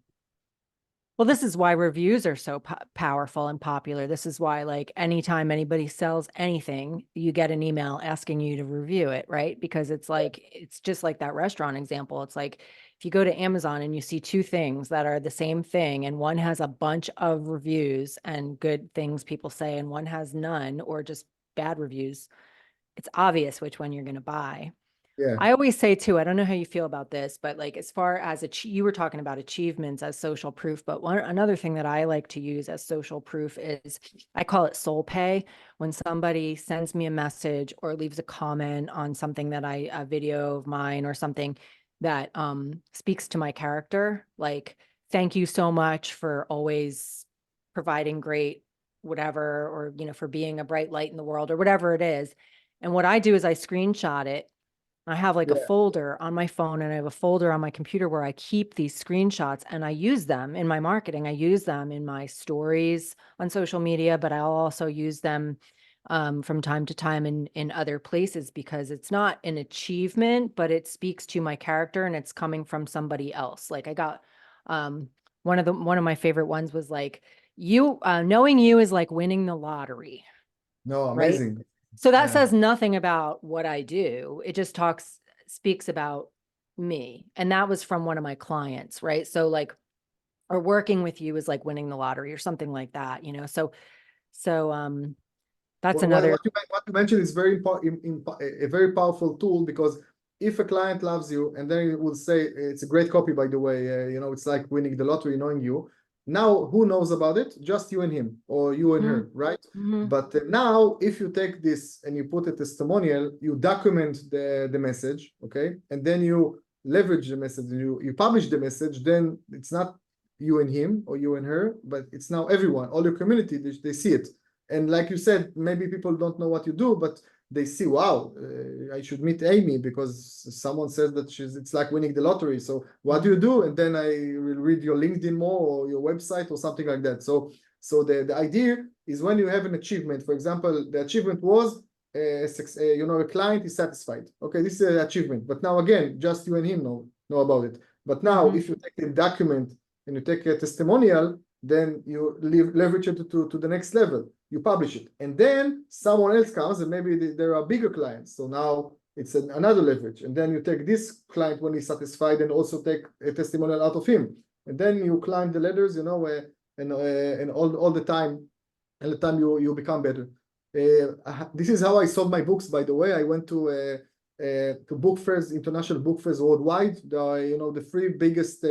Well, this is why reviews are so powerful and popular. This is why, like, anytime anybody sells anything, you get an email asking you to review it, right? Because it's like, it's just like that restaurant example. It's like, if you go to Amazon and you see two things that are the same thing, and one has a bunch of reviews and good things people say, and one has none or just bad reviews, it's obvious which one you're going to buy. Yeah. I always say too, I don't know how you feel about this, but like as far as you were talking about achievements as social proof, but another thing that I like to use as social proof is I call it soul pay. When somebody sends me a message or leaves a comment on something that a video of mine or something that speaks to my character, like, thank you so much for always providing great whatever, or, you know, for being a bright light in the world or whatever it is. And what I do is I screenshot it. I have like a folder on my phone and I have a folder on my computer where I keep these screenshots and I use them in my marketing. I use them in my stories on social media, but I'll also use them from time to time in other places because it's not an achievement, but it speaks to my character and it's coming from somebody else. Like I got one of my favorite ones was like, you knowing you is like winning the lottery. No, Right? amazing. So that says nothing about what I do. It just speaks about me. And that was from one of my clients, right? So like, or working with you is like winning the lottery or something like that, you know? So that's another. What you mentioned is very important, a very powerful tool, because if a client loves you and then it will say, it's a great copy, by the way, you know, it's like winning the lottery, knowing you. Now, who knows about it? Just you and him, or you and her, right? But now, if you take this and you put a testimonial, you document the message, okay? And then you leverage the message, you publish the message, then it's not you and him or you and her, but it's now everyone, all your community, they see it. And like you said, maybe people don't know what you do, but they see, wow, I should meet Amy because someone says that it's like winning the lottery. So what do you do? And then I will read your LinkedIn more or your website or something like that. So the idea is when you have an achievement, for example, the achievement was, you know, a client is satisfied. Okay, this is an achievement. But now again, just you and him know about it. But now if you take a document and you take a testimonial, then you leverage it to the next level. You publish it, and then someone else comes, and maybe there are bigger clients. So now it's another leverage, and then you take this client when he's satisfied, and also take a testimonial out of him, and then you climb the ladders, you know, and all the time, and the time you become better. This is how I sold my books. By the way, I went to book fairs, international book fairs worldwide. You know, the three biggest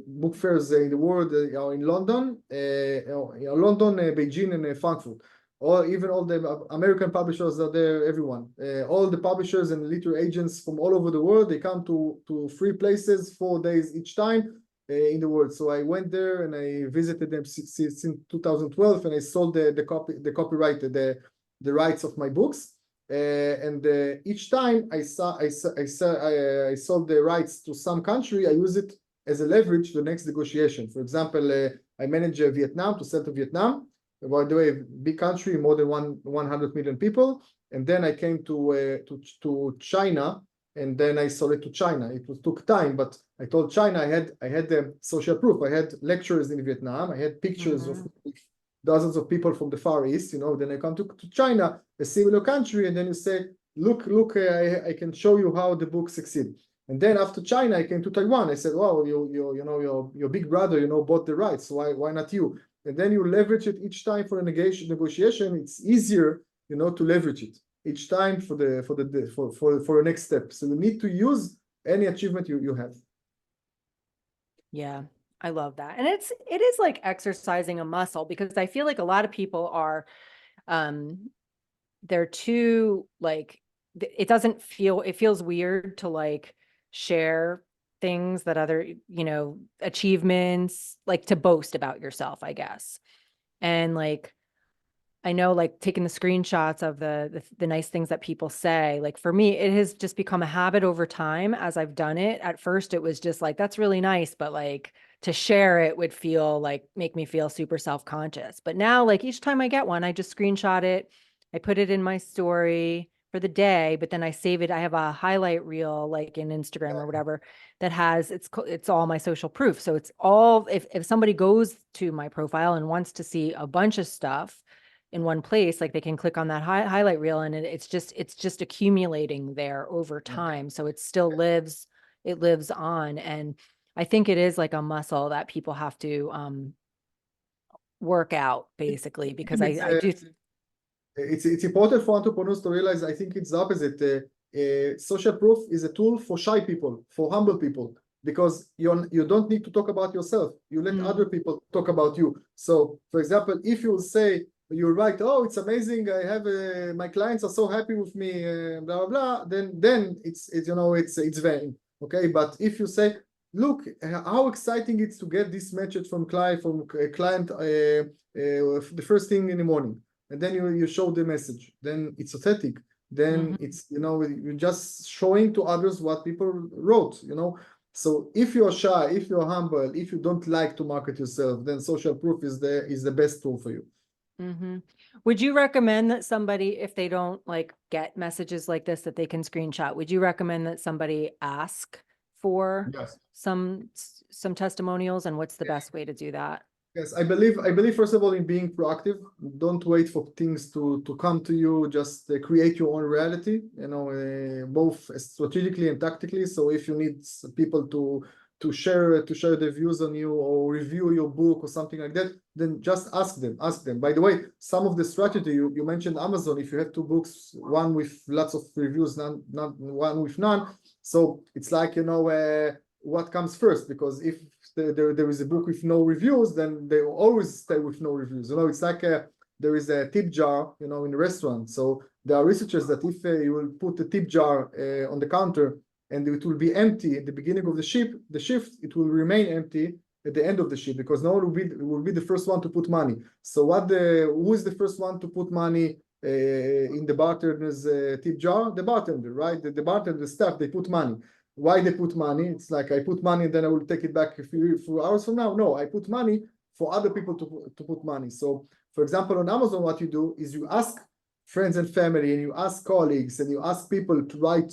book fairs in the world are in London, Beijing, and Frankfurt. Or even all the American publishers are there, everyone. All the publishers and literary agents from all over the world, they come to 3 places, 4 days each time in the world. So I went there and I visited them since 2012, and I sold the copyright, the rights of my books. And each time I sold the rights to some country, I use it as a leverage to the next negotiation. For example, I manage Vietnam, to sell to Vietnam. By the way, big country, more than 100 million people. And then I came to China, and then I sold it to China. It took time, but I told China I had the social proof. I had lectures in Vietnam. I had pictures of dozens of people from the Far East. You know, then I come to China, a similar country, and then you say, look, I can show you how the book succeeded. And then after China, I came to Taiwan. I said, "Wow, you know, your big brother, you know, bought the rights. So why not you?" And then you leverage it each time for a negotiation. It's easier, you know, to leverage it each time for the next step. So you need to use any achievement you have. Yeah, I love that. And it is like exercising a muscle, because I feel like a lot of people are um they're too like it doesn't feel, it feels weird to like share things that other, achievements, like to boast about yourself, I guess. And like I know, like taking the screenshots of the nice things that people say, like for me, it has just become a habit over time as I've done it. At first, it was just like, that's really nice, but like to share it would feel like make me feel super self-conscious. But now, like each time I get one, I just screenshot it, I put it in my story for the day, but then I save it. I have a highlight reel like in Instagram or whatever that has it's all my social proof. So it's all, if somebody goes to my profile and wants to see a bunch of stuff in one place, like they can click on that highlight reel, and it's just accumulating there over time. So it still lives, it lives on. And I think it is like a muscle that people have to work out basically, because It's I do. it's important for entrepreneurs to realize, I think it's the opposite. Social proof is a tool for shy people, for humble people, because you don't need to talk about yourself. You let other people talk about you. So, for example, if you say, you write, oh, it's amazing, I have my clients are so happy with me, blah blah blah, then it's vain. Okay, but if you say, look how exciting it's to get this message from client the first thing in the morning, and then you show the message, then it's authentic. Then it's, you're just showing to others what people wrote. So if you're shy, if you're humble, if you don't like to market yourself, then social proof is the best tool for you. Would you recommend that somebody, if they don't like get messages like this that they can screenshot, would you recommend that somebody ask for Yes. some testimonials, and what's the best way to do that? Yes, I believe first of all in being proactive. Don't wait for things to come to you. Just create your own reality, both strategically and tactically. So if you need people to share their views on you or review your book or something like that, then just ask them. Ask them. By the way, some of the strategy you mentioned Amazon. If you have two books, one with lots of reviews, not one with none. So it's like, what comes first, because if there is a book with no reviews, then they will always stay with no reviews. It's like there is a tip jar, in the restaurant. So there are researchers that if you will put a tip jar on the counter and it will be empty at the beginning of the shift, it will remain empty at the end of the shift, because no one will be the first one to put money. So who is the first one to put money in the bartender's tip jar? The bartender, right? The bartender, the staff, they put money. Why they put money? It's like, I put money and then I will take it back a few hours from now. No, I put money for other people to put money. So, for example, on Amazon, what you do is you ask friends and family, and you ask colleagues, and you ask people to write.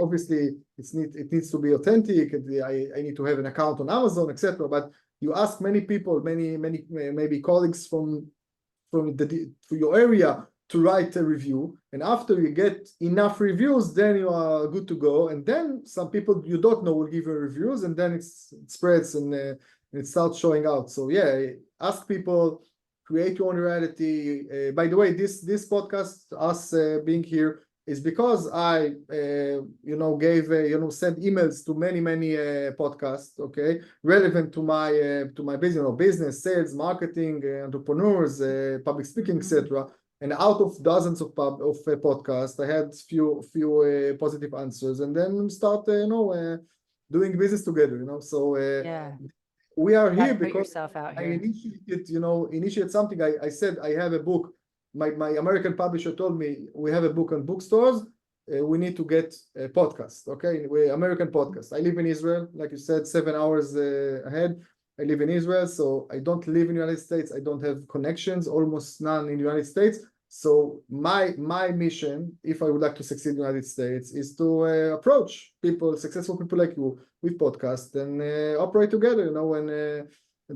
Obviously, it needs to be authentic. I need to have an account on Amazon, etc. But you ask many people, many maybe colleagues from your area, to write a review, and after you get enough reviews, then you are good to go. And then some people you don't know will give you reviews, and then it spreads, and it starts showing out. So yeah, ask people, create your own reality. By the way, this podcast, us being here, is because I sent emails to many podcasts, okay, relevant to my business, sales, marketing, entrepreneurs, public speaking, etc. And out of dozens of podcasts, I had few positive answers, and then start doing business together. So Yeah, we are got to here put because yourself out I here. initiate something. I said I have a book. My American publisher told me, we have a book on bookstores. We need to get a podcast. Okay, we American podcast. I live in Israel, like you said, 7 hours ahead. I live in Israel, so I don't live in the United States. I don't have connections, almost none in the United States. So my mission, if I would like to succeed in the United States, is to approach people, successful people like you, with podcasts, and operate together, and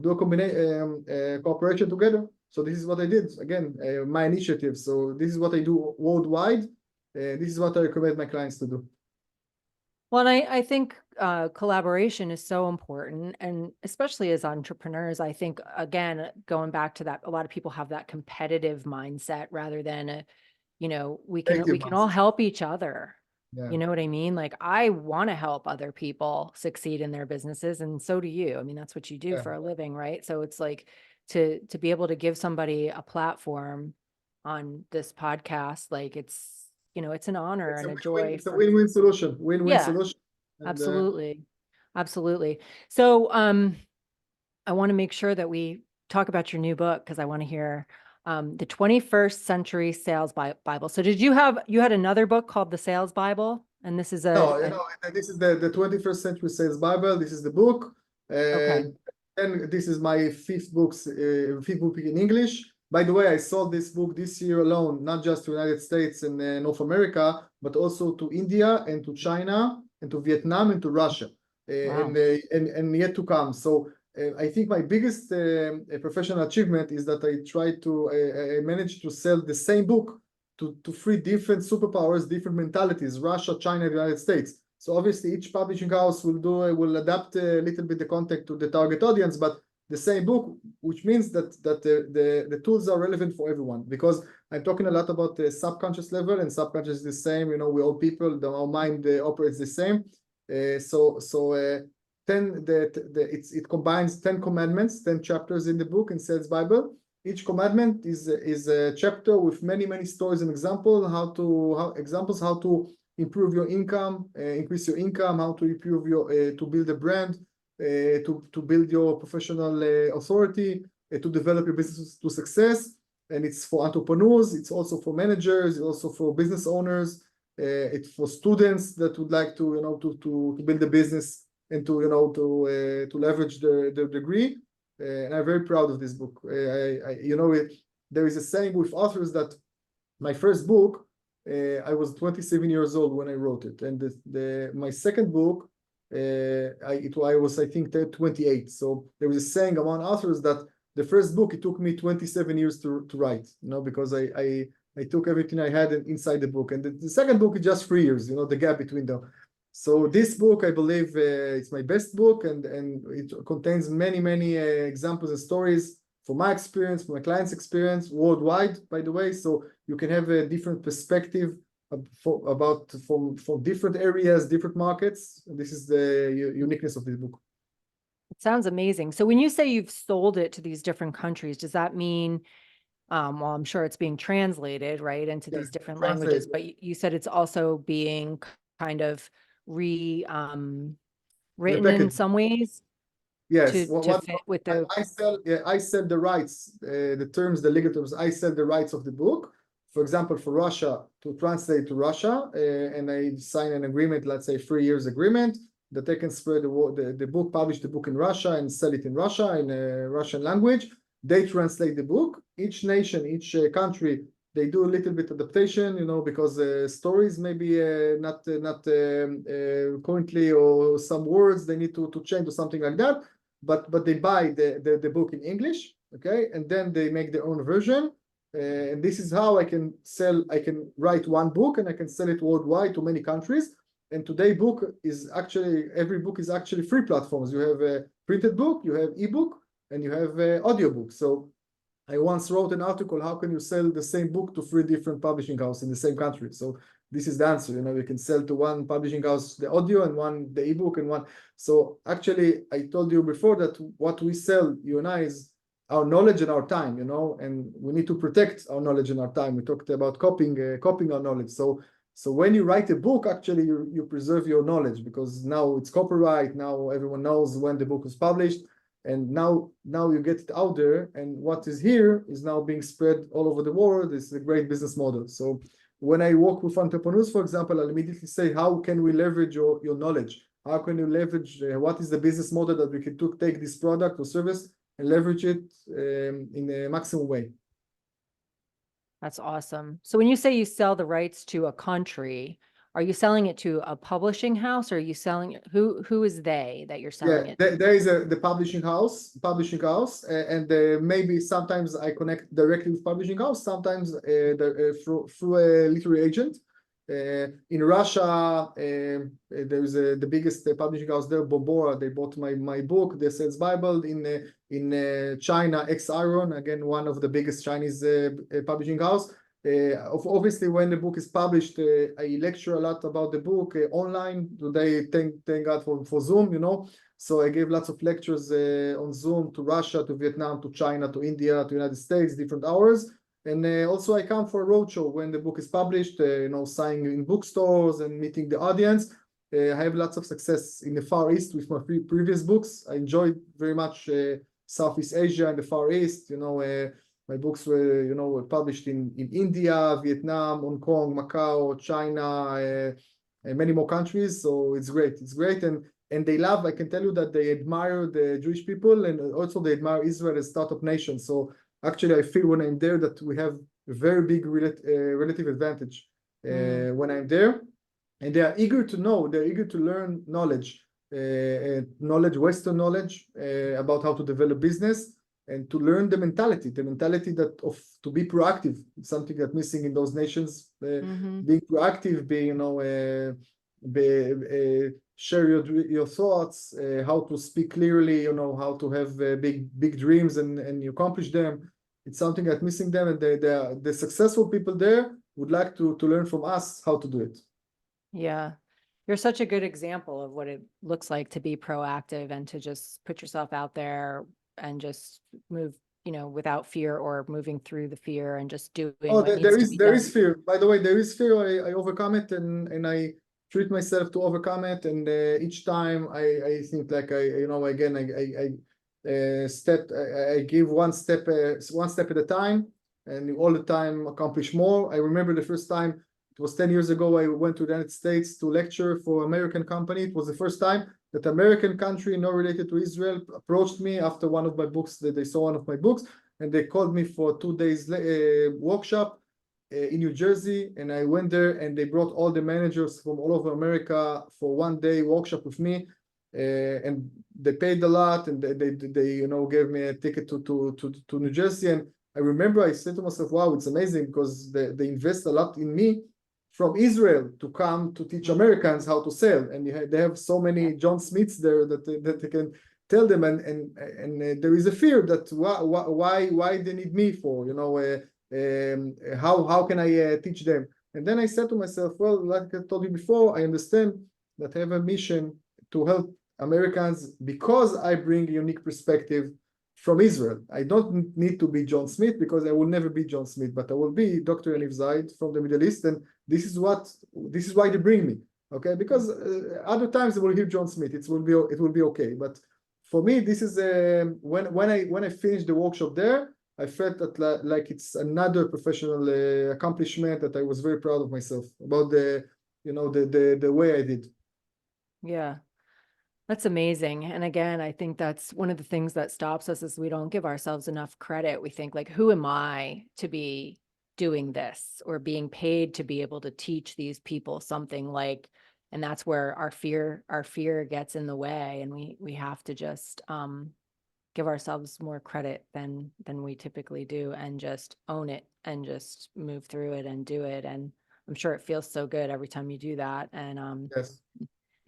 do a combination cooperation together. So this is what I did. Again, my initiative. So this is what I do worldwide. This is what I recommend my clients to do. Well, and I think collaboration is so important, and especially as entrepreneurs, I think, again, going back to that, a lot of people have that competitive mindset rather than we Thank you, can all Mars. help each other. Yeah. You know what I mean? Like I want to help other people succeed in their businesses, and so do you. I mean, that's what you do Yeah. for a living, right? So it's like to be able to give somebody a platform on this podcast, like it's an honor It's a and a win-win, joy it's a for win-win solution, win-win yeah, solution. And absolutely. Absolutely. So I want to make sure that we talk about your new book because I want to hear the 21st Century Sales Bible. So you had another book called The Sales Bible, and this is no, this is the 21st Century Sales Bible. This is the book. okay. And this is my fifth book in English. By the way, I sold this book this year alone, not just to United States and North America, but also to India and to China and to Vietnam and to Russia, Wow. and yet to come. So I think my biggest professional achievement is that I managed to sell the same book to three different superpowers, different mentalities: Russia, China, and the United States. So obviously each publishing house will adapt a little bit the content to the target audience, but the same book, which means that the tools are relevant for everyone, because I'm talking a lot about the subconscious level, and subconscious is the same. We all people, our mind operates the same. It combines 10 commandments, 10 chapters in the book in Sales Bible. Each commandment is a chapter with many stories and examples how to improve your income, increase your income, how to improve your to build a brand, to build your professional authority, to develop your business to success. And it's for entrepreneurs, it's also for managers, it's also for business owners, it's for students that would like to to build a business and to leverage the degree. And I'm very proud of this book. There is a saying with authors that my first book, I was 27 years old when I wrote it, and my second book, I was, I think, 28. So there was a saying among authors that the first book, it took me 27 years to write, because I took everything I had inside the book, and the second book is just 3 years, the gap between them. So this book, I believe, it's my best book, and it contains many examples and stories from my experience, from my clients' experience worldwide, by the way. So you can have a different perspective from different areas, different markets. This is the uniqueness of this book. It sounds amazing. So when you say you've sold it to these different countries, does that mean, well, I'm sure it's being translated, right, into these different languages, but you said it's also being kind of written in Repackaged. some ways Yes, to fit with the I sell the rights, the terms, the legal terms. I sell the rights of the book. For example, for Russia, to translate to Russia, and I sign an agreement, let's say 3 years agreement, that they can spread the book, publish the book in Russia and sell it in Russia in a Russian language. They translate the book. Each nation, each country, they do a little bit adaptation, because stories maybe not currently, or some words they need to change or something like that. But they buy the book in English, okay, and then they make their own version. And this is how I can write one book and I can sell it worldwide to many countries. And today every book is actually free platforms. You have a printed book, you have ebook, and you have audiobook. So I once wrote an article, how can you sell the same book to 3 different publishing houses in the same country? So this is the answer. You can sell to one publishing house the audio, and one the ebook, and one. So actually, I told you before that what we sell, you and I, is our knowledge and our time, and we need to protect our knowledge and our time. We talked about copying our knowledge. So when you write a book, actually you preserve your knowledge, because now it's copyright. Now everyone knows when the book was published. And now you get it out there, and what is here is now being spread all over the world. It's a great business model. So when I work with entrepreneurs, for example, I'll immediately say, how can we leverage your knowledge? How can you leverage, what is the business model that we can take this product or service and leverage it in a maximum way? That's awesome. So when you say you sell the rights to a country, are you selling it to a publishing house, or are you selling who is they that you're selling it to? There is the publishing house, and maybe sometimes I connect directly with publishing house, sometimes through a literary agent. In Russia, there's the biggest publishing house there, Bobora. They bought my book, The Sales Bible. In China, X Iron, again, one of the biggest Chinese publishing house. Obviously, when the book is published, I lecture a lot about the book online. Today, thank God for Zoom, you know. So I gave lots of lectures on Zoom to Russia, to Vietnam, to China, to India, to United States, different hours. And also I come for a roadshow when the book is published, you know, signing in bookstores and meeting the audience. I have lots of success in the Far East with my previous books. I enjoyed very much Southeast Asia and the Far East. You know, my books were, you know, published in India, Vietnam, Hong Kong, Macau, China, and many more countries. So it's great. It's great. And they love, I can tell you that they admire the Jewish people, and also they admire Israel as startup nation. So actually, I feel when I'm there that we have a very big relative advantage when I'm there. And they are eager to know, they're eager to learn knowledge, Western knowledge about how to develop business and to learn the mentality that of to be proactive. It's something that's missing in those nations. Being proactive, being, you know, share your thoughts, how to speak clearly, you know, how to have big dreams and you accomplish them. It's something that's missing them, and the successful people there would like to learn from us how to do it. Yeah. You're such a good example of what it looks like to be proactive and to just put yourself out there and just move, you know, without fear or moving through the fear and just doing what needs to be There done. is fear. By the way, there is fear. I overcome it, and I treat myself to overcome it. And each time I think like you know, again, I give one step at a time, and all the time accomplish more. I remember the first time, it was 10 years ago, I went to the United States to lecture for American company. It was the first time that American country not related to Israel approached me after one of my books, that they saw one of my books, and they called me for 2 days workship in New Jersey. And I went there, and they brought all the managers from all over America for 1 day workshop with me. And they paid a lot, and they you know, gave me a ticket to New Jersey. And I remember I said to myself, wow, it's amazing, because they invest a lot in me from Israel to come to teach Americans how to sell. And they have so many John Smiths there that they can tell them, and there is a fear that why they need me for, you know, how can I teach them? And then I said to myself, well, like I told you before, I understand that I have a mission to help Americans because I bring a unique perspective from Israel. I don't need to be John Smith, because I will never be John Smith, but I will be Dr. Yaniv Zaid from the Middle East, and this is why they bring me, okay? Because other times they will hear John Smith, it will be okay. But for me, this is when I finished the workshop there, I felt that like it's another professional accomplishment, that I was very proud of myself about the, you know, the way I did. Yeah. That's amazing. And again, I think that's one of the things that stops us is we don't give ourselves enough credit. We think like, who am I to be doing this or being paid to be able to teach these people something, like, and that's where our fear gets in the way. And we have to just give ourselves more credit than we typically do, and just own it and just move through it and do it. And I'm sure it feels so good every time you do that. And Yes.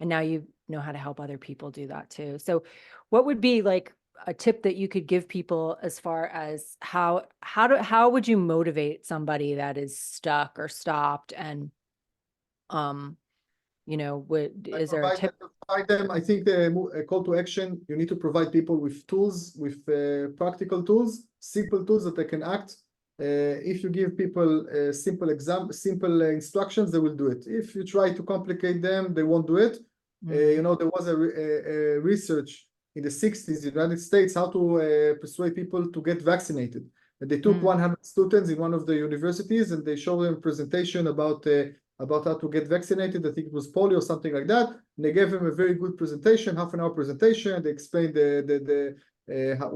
and now you know how to help other people do that too. So what would be like a tip that you could give people as far as how would you motivate somebody that is stuck or stopped? And you know, is there a tip? Provide them, I think a call to action, you need to provide people with tools, with practical tools, simple tools that they can act. If you give people simple instructions, they will do it. If you try to complicate them, they won't do it. You know, there was a research in the 60s in the United States how to persuade people to get vaccinated. And they took 100 students in one of the universities, and they showed them a presentation about how to get vaccinated. I think it was polio or something like that. And they gave them a very good presentation, half-an-hour presentation. They explained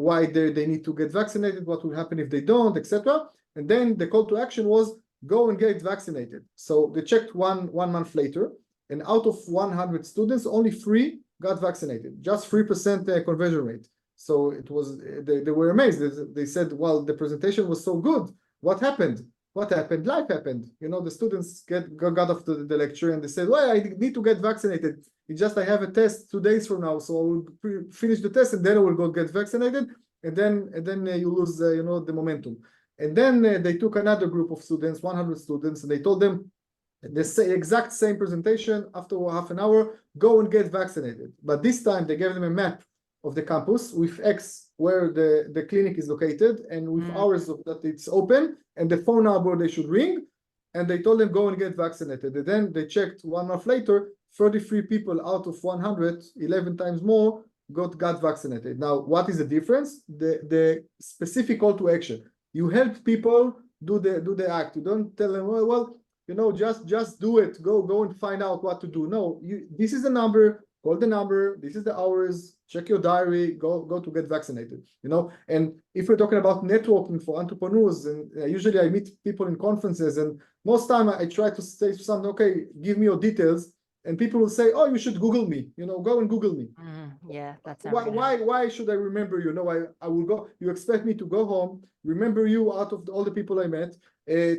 why they need to get vaccinated, what will happen if they don't, etc. And then the call to action was go and get vaccinated. So they checked one month later, and out of 100 students, only 3 got vaccinated, just 3% conversion rate. So it was they were amazed. They said, well, the presentation was so good. What happened? What happened? Life happened. You know, the students got off the lecture, and they said, well, I need to get vaccinated. It's just I have a test 2 days from now, so I will finish the test, and then I will go get vaccinated, and then you lose you know, the momentum. And then they took another group of students, 100 students, and they told them the exact same presentation. After half an hour, go and get vaccinated. But this time they gave them a map of the campus with X where the clinic is located and with hours that it's open and the phone number they should ring. And they told them go and get vaccinated. And then they checked 1 month later, 33 people out of 100, 11 times more, got vaccinated. Now, what is the difference? The specific call to action. You help people do the act. You don't tell them, well, just do it. Go and find out what to do. No, this is the number. Call the number. This is the hours. Check your diary. Go to get vaccinated. And if we're talking about networking for entrepreneurs, and usually I meet people in conferences, and most time I try to say to someone, okay, give me your details. And people will say, oh, you should Google me, go and Google me. Yeah, that's why should I remember you? I will go. You expect me to go home, remember you out of all the people I met,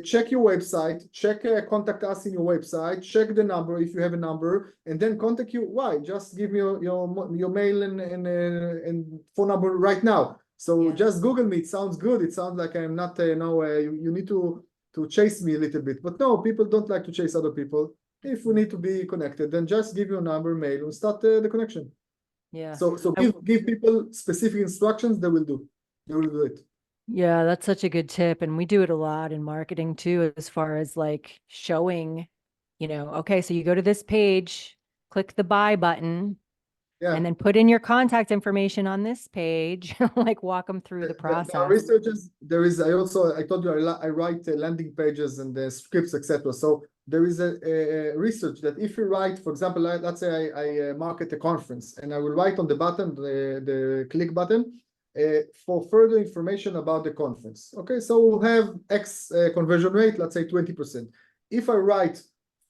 check your website, check contact us in your website, check the number if you have a number, and then contact you. Why? Just give me your mail and phone number right now. So just Google me. It sounds good. It sounds like I'm not, you need to chase me a little bit. But no, people don't like to chase other people. If we need to be connected, then just give your number, mail, and start the connection. Yeah. So give people specific instructions, they will do it. Yeah, that's such a good tip. And we do it a lot in marketing too, as far as like showing, okay, so you go to this page, click the buy button, and then put in your contact information on this page, like walk them through the process. There are researchers, I told you I write landing pages and scripts, etc. So there is a research that if you write, for example, let's say I market a conference and I will write on the button, the click button, for further information about the conference. Okay, so we'll have X conversion rate, let's say 20%. If I write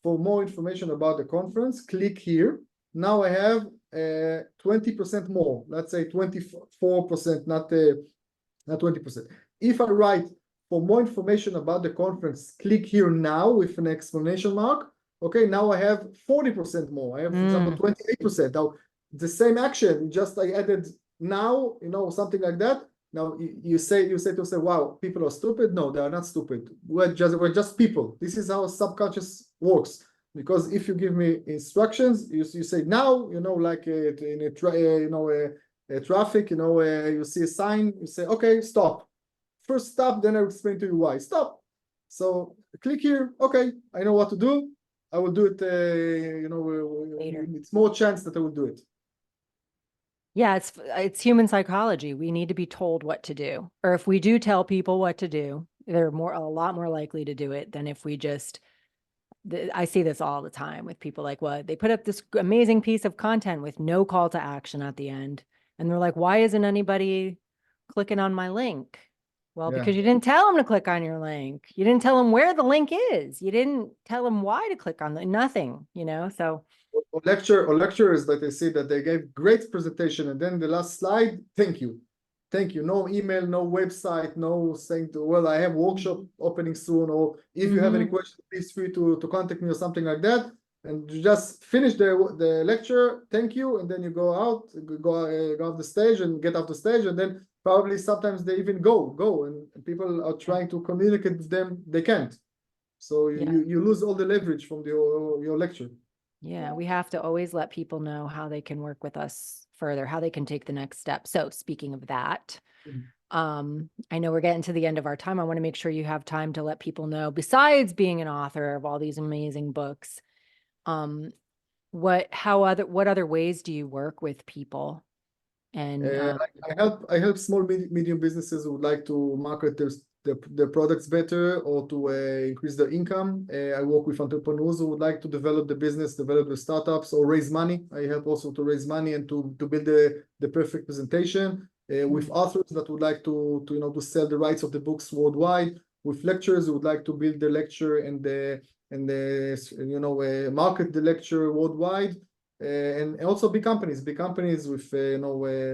for more information about the conference, click here. Now I have 20% more, let's say 24%, not 20%. If I write for more information about the conference, click here now with an exclamation mark. Okay, now I have 40% more. I have, for example, 28%. Now, the same action, just I added now, something like that. Now you say to yourself, wow, people are stupid. No, they are not stupid. We're just people. This is how subconscious works. Because if you give me instructions, you say now, like in a traffic, you see a sign, you say, okay, stop. First stop, then I'll explain to you why. Stop. So click here. Okay, I know what to do. I will do it. Later. It's more chance that I will do it. Yeah, it's human psychology. We need to be told what to do, or if we do tell people what to do, they're a lot more likely to do it than if we just. I see this all the time with people like, what? They put up this amazing piece of content with no call to action at the end. And they're like, why isn't anybody clicking on my link? Well, because you didn't tell them to click on your link. You didn't tell them where the link is. You didn't tell them why to click on nothing, so. Or lecturers that I see that they gave great presentation. And then the last slide, thank you. Thank you. No email, no website, no saying, well, I have workshop opening soon, or if you have any questions, please free to contact me or something like that. And you just finish the lecture, thank you, and then you go out, go off the stage and get off the stage, and then probably sometimes they even go, and people are trying to communicate with them, they can't. So you lose all the leverage from your lecture. Yeah, we have to always let people know how they can work with us further, how they can take the next step. So speaking of that, I know we're getting to the end of our time. I want to make sure you have time to let people know, besides being an author of all these amazing books, what other ways do you work with people? And I help small medium businesses who would like to market their products better or to increase their income. I work with entrepreneurs who would like to develop the business, develop the startups, or raise money. I help also to raise money and to build the perfect presentation. With authors that would like to sell the rights of the books worldwide. With lecturers who would like to build the lecture and market the lecture worldwide. And also big companies with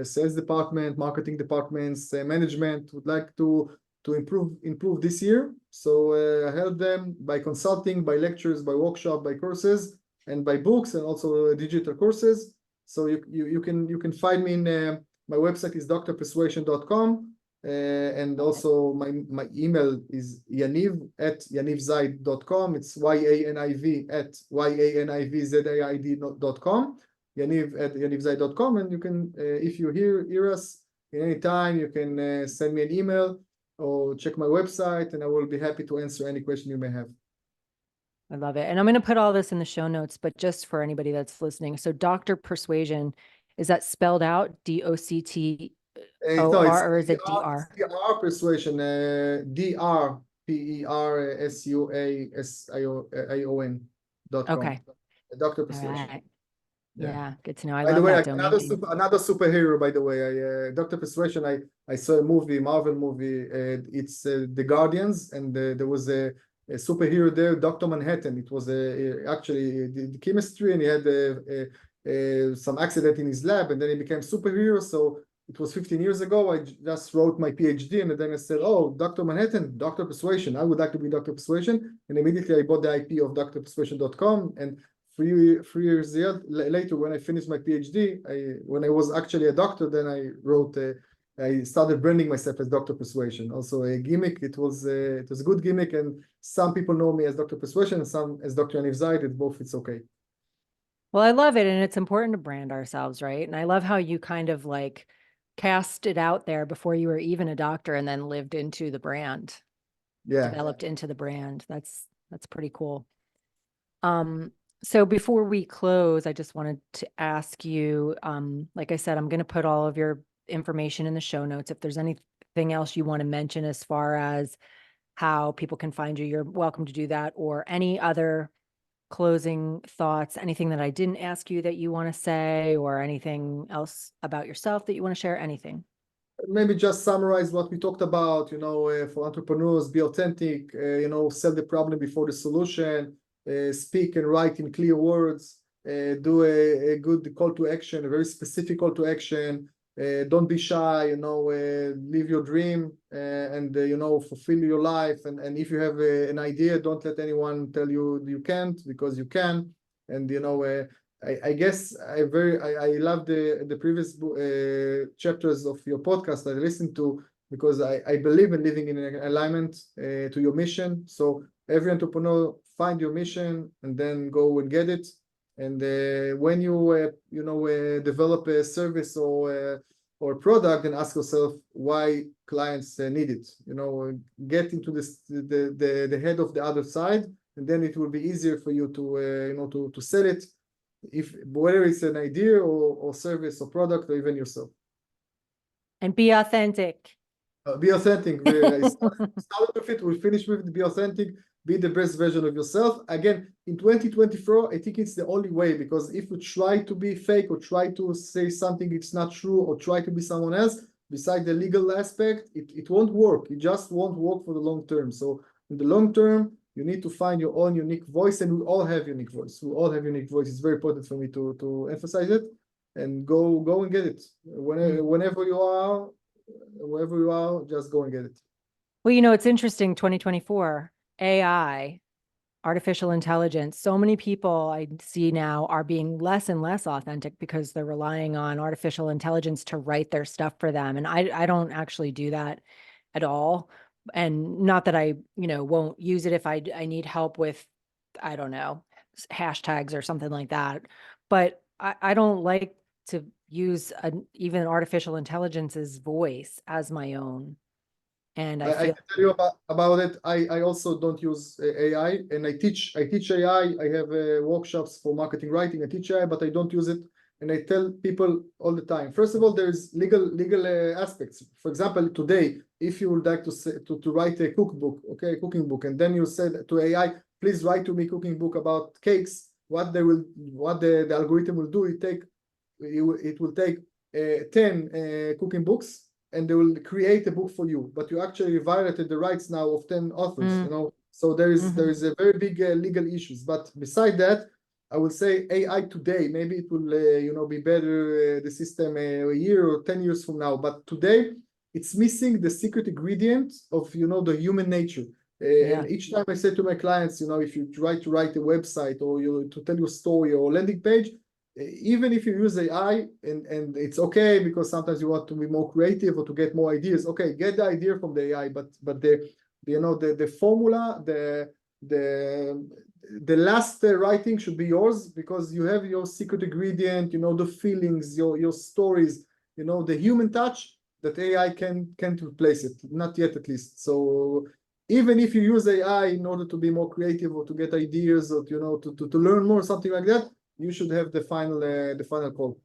sales department, marketing departments, management would like to improve this year. So I help them by consulting, by lectures, by workshop, by courses, and by books, and also digital courses. So you can find me in my website is drpersuasion.com. And also my email is yaniv@yanivzaid.com. It's yaniv@yanivzaid.com. Yaniv@yanivzaid.com. And you can, if you hear us anytime, you can send me an email or check my website, and I will be happy to answer any question you may have. I love it. And I'm going to put all this in the show notes, but just for anybody that's listening. So Dr. Persuasion, is that spelled out DOCTOR No, it's or is it DR, DR? DR Persuasion, DRPERSUASION.com. Okay. Dr. All Persuasion. right. Yeah. Yeah. Good to know. I By the love way, that domain name. another superhero. By the way, Dr. Persuasion. I saw a movie, Marvel movie. It's The Guardians, and there was a superhero there, Dr. Manhattan. It was actually the chemistry, and he had some accident in his lab, and then he became superhero. So it was 15 years ago. I just wrote my PhD, and then I said, "Oh, Dr. Manhattan, Dr. Persuasion. I would like to be Dr. Persuasion." And immediately I bought the IP of drpersuasion.com, and 3 years later, when I finished my PhD, when I was actually a doctor, then I wrote, I started branding myself as Dr. Persuasion. Also a gimmick. It was a good gimmick, and some people know me as Dr. Persuasion, and some as Dr. Yaniv Zaid. It's okay. Well, I love it. And it's important to brand ourselves, right? And I love how you kind of like cast it out there before you were even a doctor and then lived into the brand, developed into the brand. That's pretty cool. So before we close, I just wanted to ask you, like I said, I'm going to put all of your information in the show notes. If there's anything else you want to mention as far as how people can find you, you're welcome to do that, or any other closing thoughts, anything that I didn't ask you that you want to say, or anything else about yourself that you want to share, anything. Maybe just summarize what we talked about, for entrepreneurs, be authentic, sell the problem before the solution, speak and write in clear words, do a good call to action, a very specific call to action. Don't be shy, live your dream, and fulfill your life. And if you have an idea, don't let anyone tell you you can't, because you can. And I guess I love the previous chapters of your podcast I listened to, because I believe in living in alignment to your mission. So every entrepreneur, find your mission and then go and get it. And when you develop a service or product, and ask yourself why clients need it. Get into the head of the other side, and then it will be easier for you to sell it, whether it's an idea or service or product or even yourself. And be authentic. Be authentic. Start with it, we'll finish with it. Be authentic, be the best version of yourself. Again, in 2024, I think it's the only way, because if you try to be fake or try to say something it's not true or try to be someone else, besides the legal aspect, it won't work. It just won't work for the long term. So in the long term, you need to find your own unique voice, and we all have unique voice. We all have unique voice. It's very important for me to emphasize it, and go and get it. Whenever you are, wherever you are, just go and get it. Well, it's interesting, 2024, AI, artificial intelligence, so many people I see now are being less and less authentic because they're relying on artificial intelligence to write their stuff for them. And I don't actually do that at all. And not that I, won't use it if I need help with, I don't know, hashtags or something like that. But I don't like to use even artificial intelligence's voice as my own. And I I feel can tell you about it. I also don't use AI, and I teach AI. I have workshops for marketing writing. I teach AI, but I don't use it. And I tell people all the time. First of all, there's legal aspects. For example, today, if you would like to write a cookbook, cooking book, and then you said to AI, please write to me cooking book about cakes. What the algorithm will do? It will take 10 cooking books, and they will create a book for you, but you actually violated the rights now of 10 authors. So there is a very big legal issues. But beside that, I would say AI today, maybe it will be better, the system a year or 10 years from now, but today it's missing the secret ingredient of the human nature. And each time I say to my clients, if you try to write a website or to tell your story or landing page, even if you use AI and it's okay because sometimes you want to be more creative or to get more ideas, okay, get the idea from the AI, but the formula, the last writing should be yours, because you have your secret ingredient, the feelings, your stories, the human touch that AI can't replace it, not yet at least. So even if you use AI in order to be more creative or to get ideas or to learn more, something like that, you should have the final call.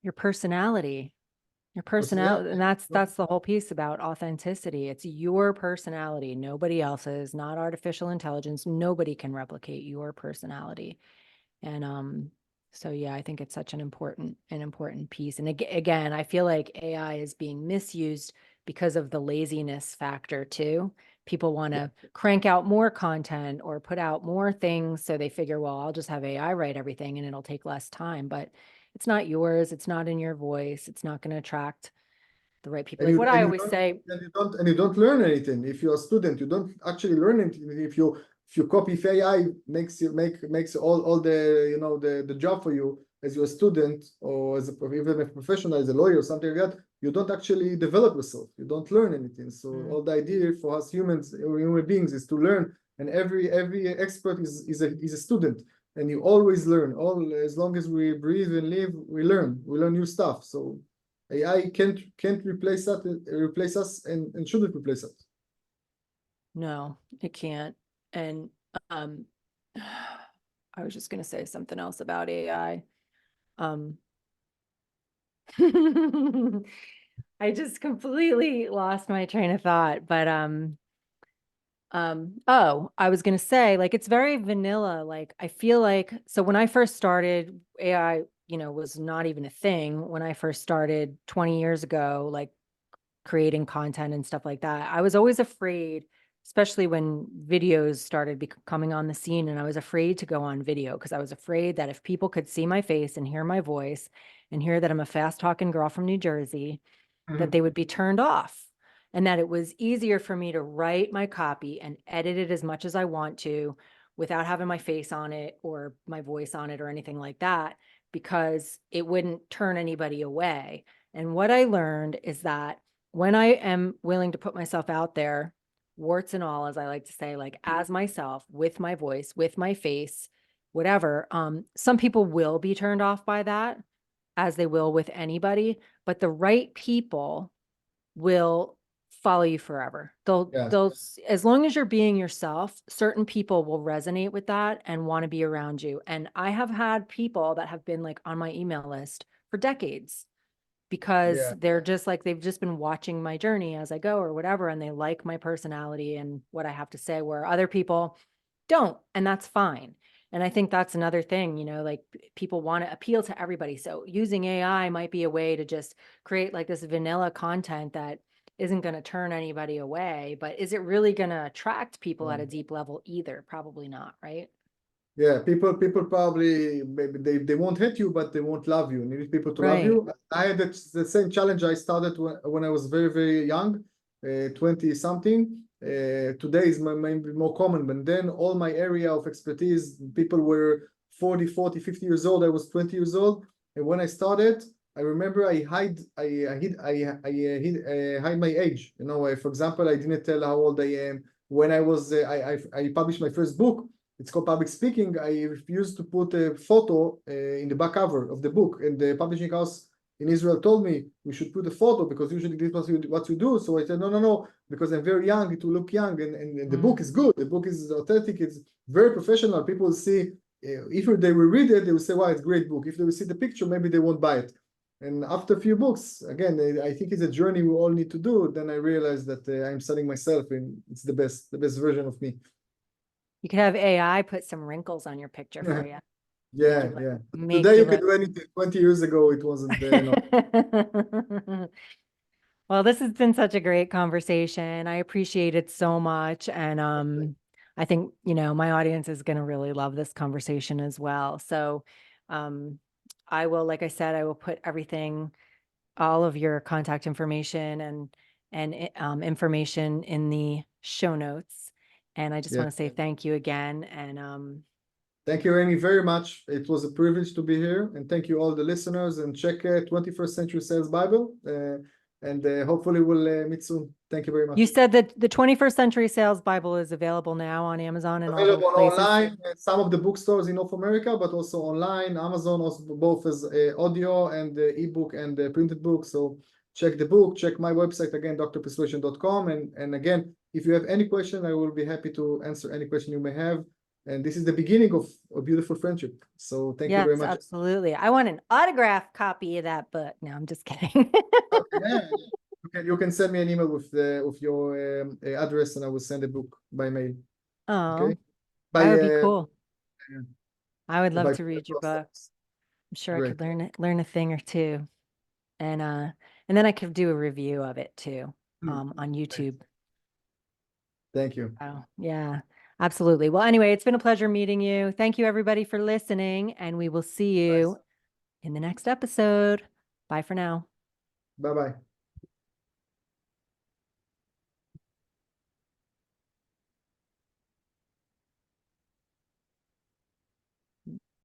Your personality. Your personality, and that's the whole piece about authenticity. It's your personality, nobody else's, not artificial intelligence. Nobody can replicate your personality. And so yeah, I think it's such an important piece. And again, I feel like AI is being misused because of the laziness factor too. People want to crank out more content or put out more things, so they figure, well, I'll just have AI write everything and it'll take less time. But it's not yours. It's not in your voice. It's not going to attract the right people. Like what I always say. And you don't learn anything. If you're a student, you don't actually learn anything. If you copy, if AI makes all the job for you as you're a student or as even a professional, as a lawyer or something like that, you don't actually develop yourself. You don't learn anything. So all the idea for us humans, human beings, is to learn. And every expert is a student. And you always learn. As long as we breathe and live, we learn. We learn new stuff. So AI can't replace us and shouldn't replace us. No, it can't. And I was just going to say something else about AI. I just completely lost my train of thought, but oh, I was gonna say, like, it's very vanilla. Like, I feel like, so when I first started, AI, was not even a thing when I first started 20 years ago, like creating content and stuff like that. I was always afraid, especially when videos started coming on the scene, and I was afraid to go on video because I was afraid that if people could see my face and hear my voice and hear that I'm a fast talking girl from New Jersey, that they would be turned off, and that it was easier for me to write my copy and edit it as much as I want to without having my face on it or my voice on it or anything like that, because it wouldn't turn anybody away. And what I learned is that when I am willing to put myself out there, warts and all, as I like to say, like as myself, with my voice, with my face, whatever, some people will be turned off by that, as they will with anybody, but the right people will follow you forever. They'll, as long as you're being yourself, certain people will resonate with that and want to be around you. And I have had people that have been like on my email list for decades, because they're just like, they've just been watching my journey as I go or whatever, and they like my personality and what I have to say, where other people don't, and that's fine. And I think that's another thing, like people want to appeal to everybody. So using AI might be a way to just create like this vanilla content that isn't going to turn anybody away, but is it really going to attract people at a deep level either? Probably not, right? Yeah, people probably, maybe they won't hate you, but they won't love you. You need people to love Right. you. I had the same challenge. I started when I was very, very young, 20 something. Today is maybe more common, but then all my area of expertise, people were 40, 40, 50 years old. I was 20 years old. And when I started, I remember I hide my age. For example, I didn't tell how old I am. When I published my first book, it's called public speaking. I refused to put a photo in the back cover of the book, and the publishing house in Israel told me we should put a photo because usually this is what you do. So I said no, because I'm very young, it will look young, and the book is good. The book is authentic. It's very professional. People see, if they will read it, they will say, "Wow, it's a great book." If they will see the picture, maybe they won't buy it. And after a few books, again, I think it's a journey we all need to do. Then I realized that I'm selling myself, and it's the best version of me. You could have AI put some wrinkles on your picture for you. Yeah. Make Today you you can do anything. 20 years ago, it wasn't. Well, this has been such a great conversation. I appreciate it so much. And I think, my audience is going to really love this conversation as well. So um, I will, like I said, I will put everything, all of your contact information and information in the show notes. And I just want to say thank you again. And Thank you, Amy, very much. It was a privilege to be here, and thank you all the listeners. And check 21st Century Sales Bible, and hopefully we'll meet soon. Thank you very much. You said that the 21st Century Sales Bible is available now on Amazon and all those Available places. online, some of the bookstores in North America, but also online. Amazon also both as audio and ebook and printed book. So check the book, check my website again, drpersuasion.com. And again, if you have any question, I will be happy to answer any question you may have. And this is the beginning of a beautiful friendship. So thank you very much. Absolutely. I want an autographed copy of that book. No, I'm just kidding. Yeah. You can send me an email with your address, and I will send a book by mail. Oh, Okay. that would be cool. Yeah. I would love By to read your book. process. I'm sure I Great. could learn a thing or two. And then I could do a review of it too, on YouTube. Thank you. Oh, yeah, absolutely. Well, anyway, it's been a pleasure meeting you. Thank you everybody for listening, and we will see you in the next episode. Bye for now. Bye-bye.